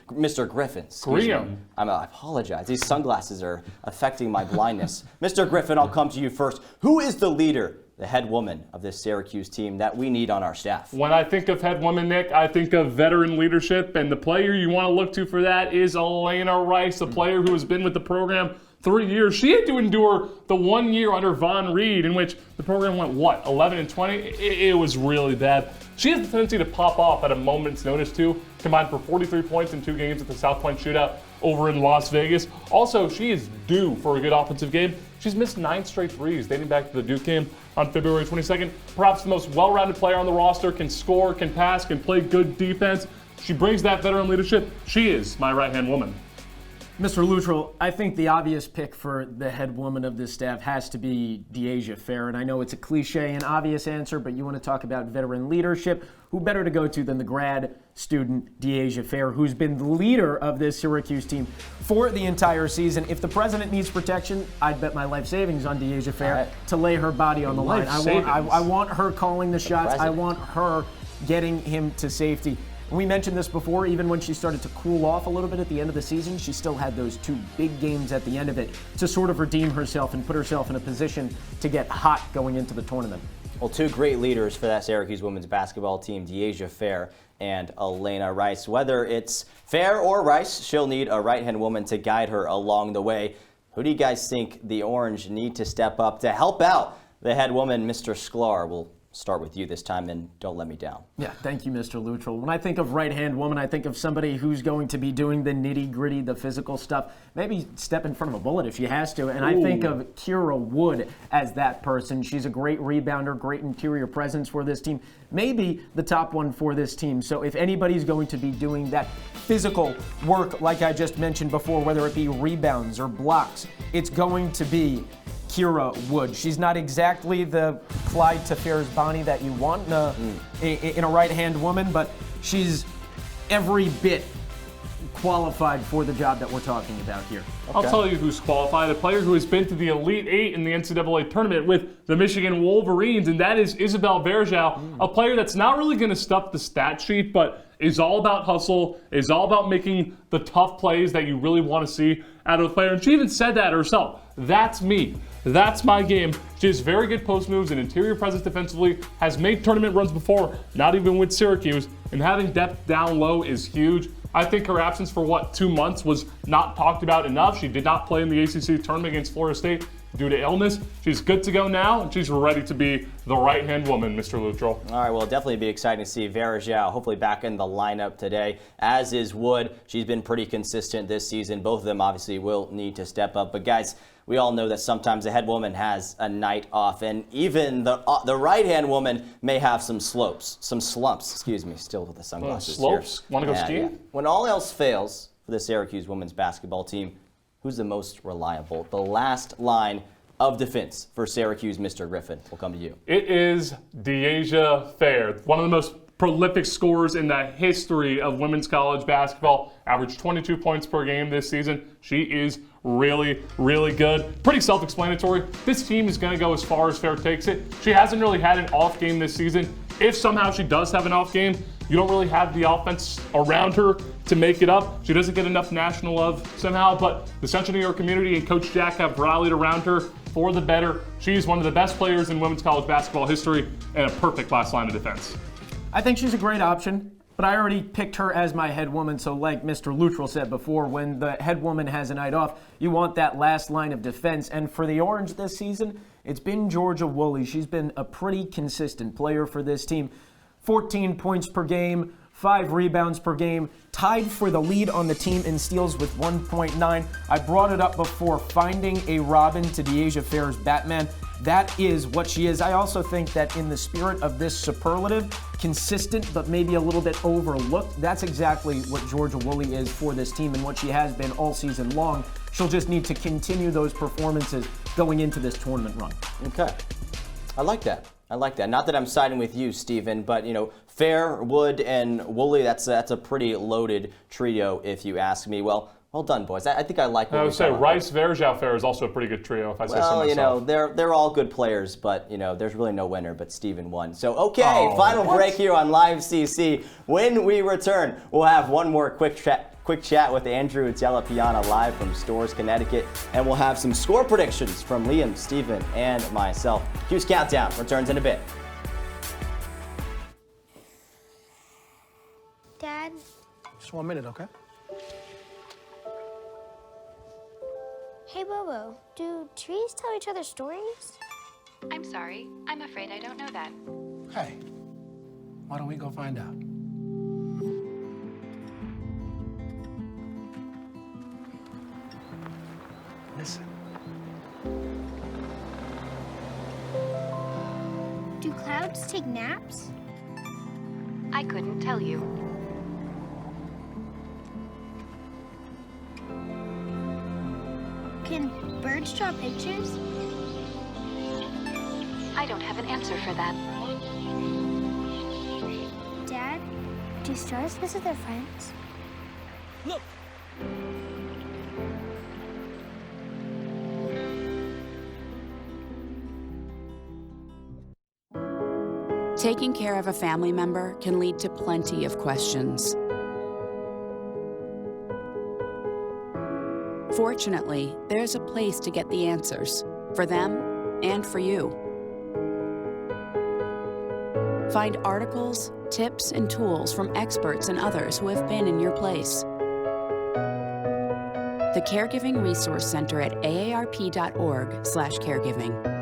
I apologize. These sunglasses are affecting my blindness. Mr. Griffin, I'll come to you first. Who is the leader, the head woman of this Syracuse team that we need on our staff? When I think of head woman, Nick, I think of veteran leadership, and the player you want to look to for that is Elena Rice, a player who has been with the program 3 years. She had to endure the 1 year under Von Reed in which the program went, 11-20? It was really bad. She has the tendency to pop off at a moment's notice, too. Combined for 43 points in 2 games at the South Point Shootout over in Las Vegas. Also, she is due for a good offensive game. She's missed 9 straight threes dating back to the Duke game on February 22nd. Perhaps the most well-rounded player on the roster, can score, can pass, can play good defense. She brings that veteran leadership. She is my right-hand woman. Mr. Luttrell, I think the obvious pick for the head woman of this staff has to be Deasia Fair. And I know it's a cliche and obvious answer, but you want to talk about veteran leadership. Who better to go to than the grad student, Deasia Fair, who's been the leader of this Syracuse team for the entire season. If the president needs protection, I'd bet my life savings on Deasia Fair to lay her body on the line. I want her calling the shots. I want her getting him to safety. We mentioned this before, even when she started to cool off a little bit at the end of the season, she still had those 2 big games at the end of it to sort of redeem herself and put herself in a position to get hot going into the tournament. Well, 2 great leaders for that Syracuse women's basketball team, Deasia Fair and Elena Rice. Whether it's Fair or Rice, she'll need a right-hand woman to guide her along the way. Who do you guys think the Orange need to step up to help out the head woman, Mr. Sklar? We'll start with you this time, and don't let me down. Yeah, thank you, Mr. Luttrell. When I think of right-hand woman, I think of somebody who's going to be doing the nitty-gritty, the physical stuff, maybe step in front of a bullet if she has to, and I think of Kira Wood as that person. She's a great rebounder, great interior presence for this team, maybe the top one for this team. So if anybody's going to be doing that physical work, like I just mentioned before, whether it be rebounds or blocks, it's going to be Kira Wood. She's not exactly the Clyde Tafares-Bonnie that you want in a right-hand woman, but she's every bit qualified for the job that we're talking about here. I'll tell you who's qualified, a player who has been to the Elite Eight in the NCAA tournament with the Michigan Wolverines, and that is Isabel Verjao, a player that's not really going to stuff the stat sheet, but is all about hustle, is all about making the tough plays that you really want to see out of a player. And she even said that herself. That's me. That's my game. She has very good post moves and interior presence defensively, has made tournament runs before, not even with Syracuse, and having depth down low is huge. I think her absence for, 2 months was not talked about enough. She did not play in the ACC tournament against Florida State due to illness. She's good to go now, and she's ready to be the right-hand woman, Mr. Luttrell. All right, well, definitely be exciting to see Verjao hopefully back in the lineup today, as is Wood. She's been pretty consistent this season. Both of them obviously will need to step up. But guys, we all know that sometimes the head woman has a night off, and even the right-hand woman may have some slumps, excuse me, still with the sunglasses slopes? Want to go skiing? Yeah. When all else fails for the Syracuse women's basketball team, who's the most reliable? The last line of defense for Syracuse, Mr. Griffin. We'll come to you. It is Deasia Fair, one of the most prolific scorers in the history of women's college basketball. Averaged 22 points per game this season. She is really, really good. Pretty self-explanatory. This team is going to go as far as Fair takes it. She hasn't really had an off game this season. If somehow she does have an off game, you don't really have the offense around her to make it up. She doesn't get enough national love somehow, but the Central New York community and Coach Jack have rallied around her for the better. She's one of the best players in women's college basketball history and a perfect last line of defense. I think she's a great option, but I already picked her as my head woman, so like Mr. Luttrell said before, when the head woman has a night off, you want that last line of defense. And for the Orange this season, it's been Georgia Woolley. She's been a pretty consistent player for this team. 14 points per game, 5 rebounds per game, tied for the lead on the team in steals with 1.9. I brought it up before, finding a Robin to Deasia Fair's Batman. That is what she is. I also think that in the spirit of this superlative, consistent but maybe a little bit overlooked, that's exactly what Georgia Woolley is for this team and what she has been all season long. She'll just need to continue those performances going into this tournament run. Okay. I like that. Not that I'm siding with you, Steven, but, Fair, Wood, and Woolley, that's a pretty loaded trio, if you ask me. Well done, boys. I think I like what I would say Rice, Verjao, Fair is also a pretty good trio, if I say so myself. They're all good players, but, there's really no winner, but Steven won. So, okay, final break here on Live CC. When we return, we'll have one more quick chat with Andrew, Della, Piana live from Storrs, Connecticut, and we'll have some score predictions from Liam, Steven, and myself. Cuse Countdown returns in a bit. Dad? Just 1 minute, okay? Hey, Bobo, do trees tell each other stories? I'm sorry. I'm afraid I don't know that. Hey, why don't we go find out? Listen. Do clouds take naps? I couldn't tell you. Can birds draw pictures? I don't have an answer for that. Dad, do Do stars visit their friends? Look! Taking care of a family member can lead to plenty of questions. Fortunately, there's a place to get the answers, for them and for you. Find articles, tips, and tools from experts and others who have been in your place. The Caregiving Resource Center at aarp.org/caregiving.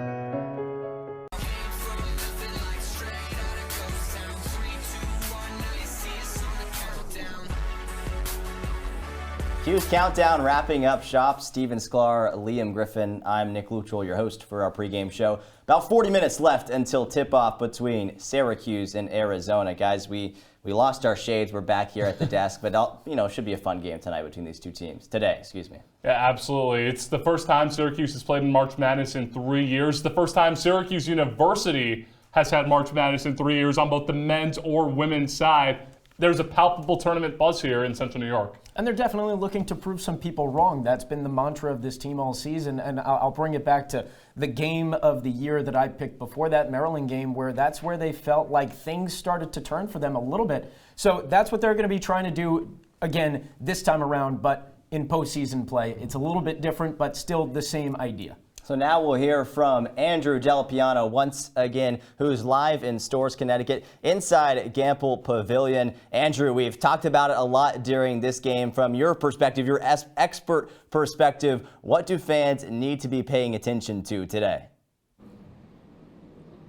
Cuse Countdown wrapping up shop. Steven Sklar, Liam Griffin. I'm Nick Luttrell, your host for our pregame show. About 40 minutes left until tip-off between Syracuse and Arizona. Guys, we lost our shades. We're back here at the desk, but it should be a fun game tonight between these two teams. Today, excuse me. Yeah, absolutely. It's the first time Syracuse has played in March Madness in 3 years. The first time Syracuse University has had March Madness in 3 years on both the men's or women's side. There's a palpable tournament buzz here in Central New York. And they're definitely looking to prove some people wrong. That's been the mantra of this team all season. And I'll bring it back to the game of the year that I picked before that Maryland game, where that's where they felt like things started to turn for them a little bit. So that's what they're going to be trying to do again this time around, but in postseason play. It's a little bit different, but still the same idea. So now we'll hear from Andrew Della Piana once again, who's live in Storrs, Connecticut, inside Gamble Pavilion. Andrew, we've talked about it a lot during this game. From your perspective, your expert perspective, what do fans need to be paying attention to today?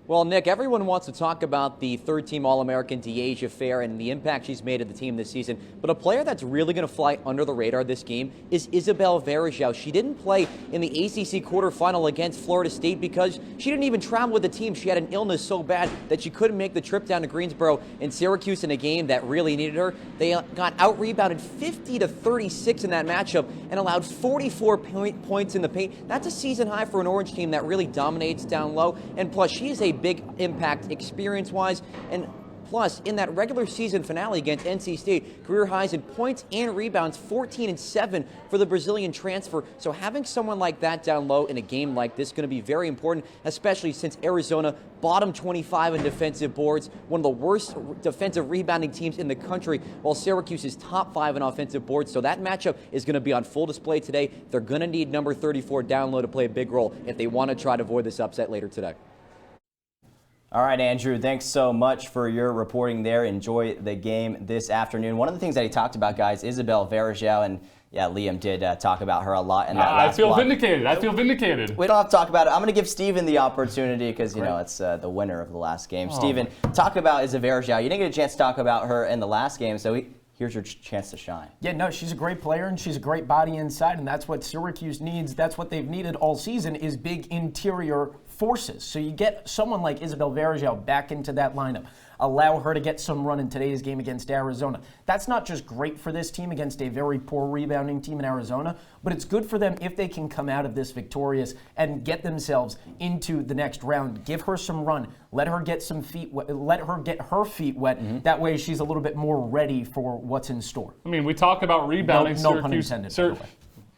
Well, Nick, everyone wants to talk about the third-team All-American Deja Fair and the impact she's made at the team this season. But a player that's really going to fly under the radar this game is Isabel Varejao. She didn't play in the ACC quarterfinal against Florida State because she didn't even travel with the team. She had an illness so bad that she couldn't make the trip down to Greensboro. In Syracuse, in a game that really needed her, they got out-rebounded 50-36 in that matchup and allowed 44 points in the paint. That's a season high for an Orange team that really dominates down low. And plus, she is a big impact experience-wise, and plus in that regular season finale against NC State, career highs in points and rebounds, 14 and 7 for the Brazilian transfer. So having someone like that down low in a game like this is going to be very important, especially since Arizona bottom 25 in defensive boards, one of the worst defensive rebounding teams in the country, while Syracuse is top 5 in offensive boards. So that matchup is going to be on full display today. They're going to need number 34 down low to play a big role if they want to try to avoid this upset later today. All right, Andrew, thanks so much for your reporting there. Enjoy the game this afternoon. One of the things that he talked about, guys, Isabel Varejao, and yeah, Liam did talk about her a lot in that last I feel block. vindicated. I feel vindicated. We don't have to talk about it. I'm going to give Steven the opportunity because, it's the winner of the last game. Steven, talk about Isabel Varejao. You didn't get a chance to talk about her in the last game, so here's your chance to shine. Yeah, no, she's a great player, and she's a great body inside, and that's what Syracuse needs. That's what they've needed all season is big interior forces. So you get someone like Isabel Varejao back into that lineup. Allow her to get some run in today's game against Arizona. That's not just great for this team against a very poor rebounding team in Arizona, but it's good for them if they can come out of this victorious and get themselves into the next round. Give her some run. Let her get some feet wet. Let her get her feet wet. Mm-hmm. That way she's a little bit more ready for what's in store. I mean, we talk about rebounding. No pun intended, by the way.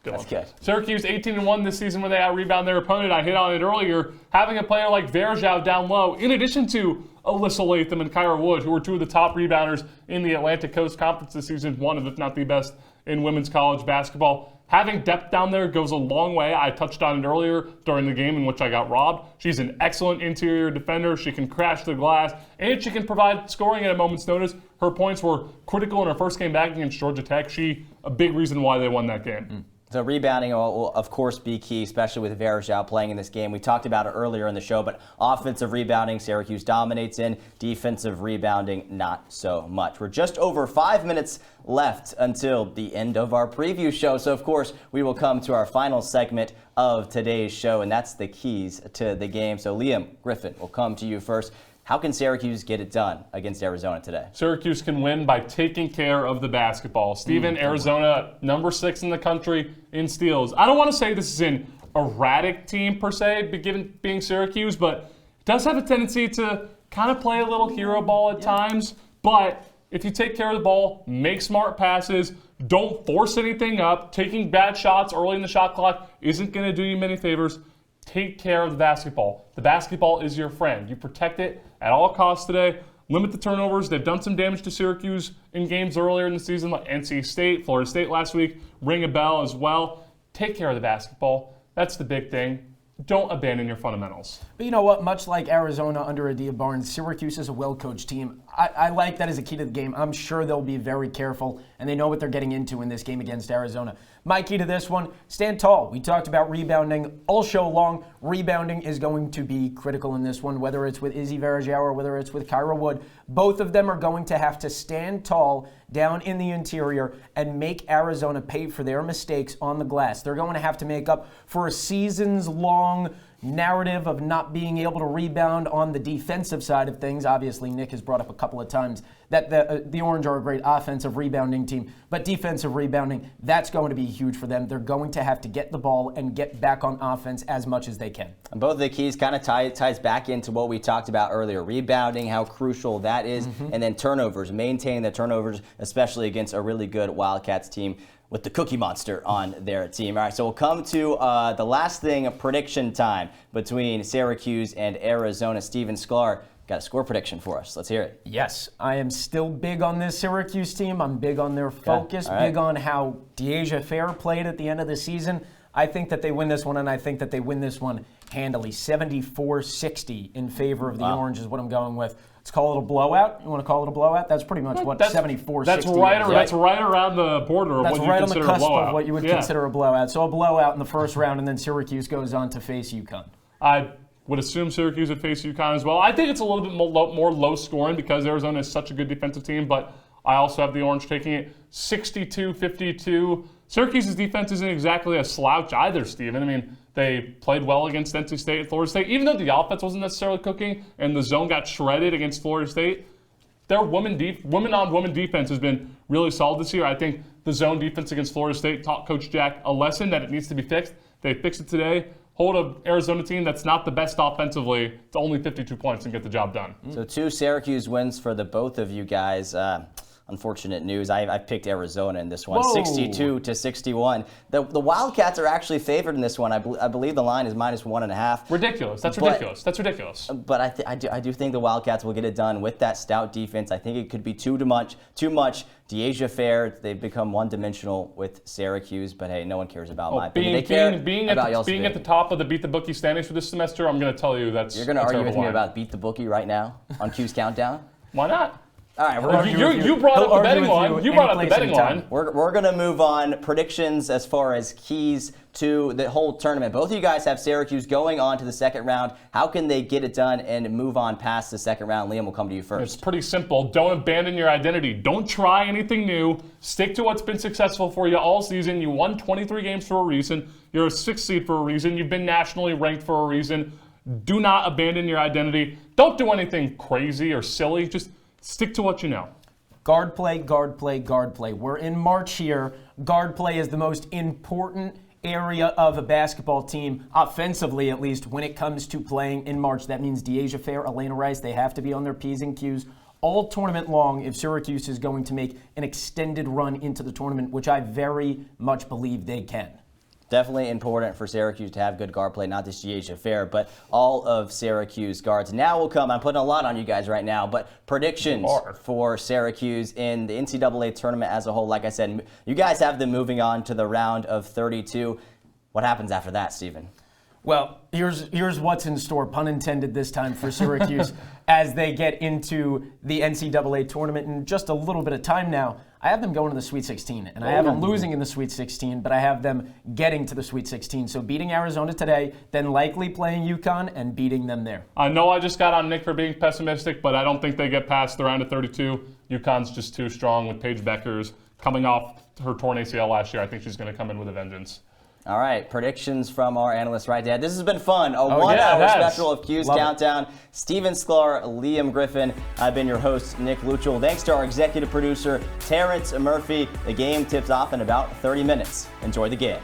That's good. Syracuse 18-1 this season when they out-rebound their opponent. I hit on it earlier. Having a player like Varejao down low, in addition to Alyssa Latham and Kyra Wood, who are two of the top rebounders in the Atlantic Coast Conference this season, one of, if not the best, in women's college basketball. Having depth down there goes a long way. I touched on it earlier during the game in which I got robbed. She's an excellent interior defender. She can crash the glass, and she can provide scoring at a moment's notice. Her points were critical in her first game back against Georgia Tech. She a big reason why they won that game. So rebounding will, of course, be key, especially with Varejao playing in this game. We talked about it earlier in the show, but offensive rebounding, Syracuse dominates in. Defensive rebounding, not so much. We're just over 5 minutes left until the end of our preview show. So, of course, we will come to our final segment of today's show, and that's the keys to the game. So, Liam, Griffin, we'll come to you first. How can Syracuse get it done against Arizona today? Syracuse can win by taking care of the basketball. Steven, Arizona, number 6 in the country in steals. I don't want to say this is an erratic team per se, given being Syracuse, but it does have a tendency to kind of play a little hero ball at times. But if you take care of the ball, make smart passes, don't force anything up, taking bad shots early in the shot clock isn't going to do you many favors. Take care of the basketball. The basketball is your friend. You protect it at all costs today. Limit the turnovers. They've done some damage to Syracuse in games earlier in the season, like NC State, Florida State last week. Ring a bell as well. Take care of the basketball. That's the big thing. Don't abandon your fundamentals. But you know what? Much like Arizona under Adia Barnes, Syracuse is a well-coached team. I like that as a key to the game. I'm sure they'll be very careful, and they know what they're getting into in this game against Arizona. My key to this one, stand tall. We talked about rebounding all show long. Rebounding is going to be critical in this one, whether it's with Izzy Varejao or whether it's with Kyra Wood. Both of them are going to have to stand tall down in the interior and make Arizona pay for their mistakes on the glass. They're going to have to make up for a seasons-long narrative of not being able to rebound on the defensive side of things. Obviously, Nick has brought up a couple of times that the Orange are a great offensive rebounding team, but defensive rebounding, that's going to be huge for them. They're going to have to get the ball and get back on offense as much as they can. And both of the keys kind of ties back into what we talked about earlier, rebounding, how crucial that is, and then turnovers, maintaining the turnovers, especially against a really good Wildcats team with the Cookie Monster on their team. All right, so we'll come to the last thing, prediction time between Syracuse and Arizona. Steven Sklar got a score prediction for us. Let's hear it. Yes, I am still big on this Syracuse team. I'm big on their focus, big on how Deasia Fair played at the end of the season. I think that they win this one, and I think that they win this one handily. 74-60 in favor of the Orange is what I'm going with. Let's call it a blowout. You want to call it a blowout? That's pretty much what 74-60 that's right around the border of what you consider a blowout. That's right on the cusp of what you would consider a blowout. So a blowout in the first round, and then Syracuse goes on to face UConn. I would assume Syracuse would face UConn as well. I think it's a little bit more low scoring because Arizona is such a good defensive team, but I also have the Orange taking it 62-52. Syracuse's defense isn't exactly a slouch either, Steven. I mean, they played well against NC State and Florida State. Even though the offense wasn't necessarily cooking and the zone got shredded against Florida State, their women-on-women defense has been really solid this year. I think the zone defense against Florida State taught Coach Jack a lesson that it needs to be fixed. They fixed it today. Hold an Arizona team that's not the best offensively to only 52 points and get the job done. So 2 Syracuse wins for the both of you guys. Unfortunate news. I picked Arizona in this one, 62-61. The Wildcats are actually favored in this one. I believe the line is -1.5. Ridiculous. That's ridiculous. That's ridiculous. But I do think the Wildcats will get it done with that stout defense. I think it could be too much. Deasia Fair, they've become one-dimensional with Syracuse, but hey, no one cares about my opinion. They care about y'all's being at the top of the Beat the Bookie standings for this semester, I'm going to tell you that's You're going to argue with me about Beat the Bookie right now on Cuse Countdown? Why not? All right, you brought up the betting line. You brought up the betting line. We're going to move on. Predictions as far as keys to the whole tournament. Both of you guys have Syracuse going on to the second round. How can they get it done and move on past the second round? Liam, we'll come to you first. It's pretty simple. Don't abandon your identity. Don't try anything new. Stick to what's been successful for you all season. You won 23 games for a reason. You're a 6th seed for a reason. You've been nationally ranked for a reason. Do not abandon your identity. Don't do anything crazy or silly. Just stick to what you know. Guard play, guard play, guard play. We're in March here. Guard play is the most important area of a basketball team, offensively at least, when it comes to playing in March. That means Deasia Fair, Elena Rice, they have to be on their P's and Q's all tournament long if Syracuse is going to make an extended run into the tournament, which I very much believe they can. Definitely important for Syracuse to have good guard play, not just Deasia Fair, but all of Syracuse guards. Now will come, I'm putting a lot on you guys right now, but predictions for Syracuse in the NCAA tournament as a whole. Like I said, you guys have them moving on to the round of 32. What happens after that, Steven? Well, here's what's in store, pun intended this time, for Syracuse as they get into the NCAA tournament in just a little bit of time now. I have them going to the Sweet 16, and I have them losing in the Sweet 16, but I have them getting to the Sweet 16. So beating Arizona today, then likely playing UConn and beating them there. I know I just got on Nick for being pessimistic, but I don't think they get past the round of 32. UConn's just too strong with Paige Beckers coming off her torn ACL last year. I think she's going to come in with a vengeance. All right, predictions from our analysts right there. This has been fun. A one-hour special of Cuse Countdown. Steven Sklar, Liam Griffin. I've been your host, Nick Luttrell. Thanks to our executive producer, Terrence Murphy. The game tips off in about 30 minutes. Enjoy the game.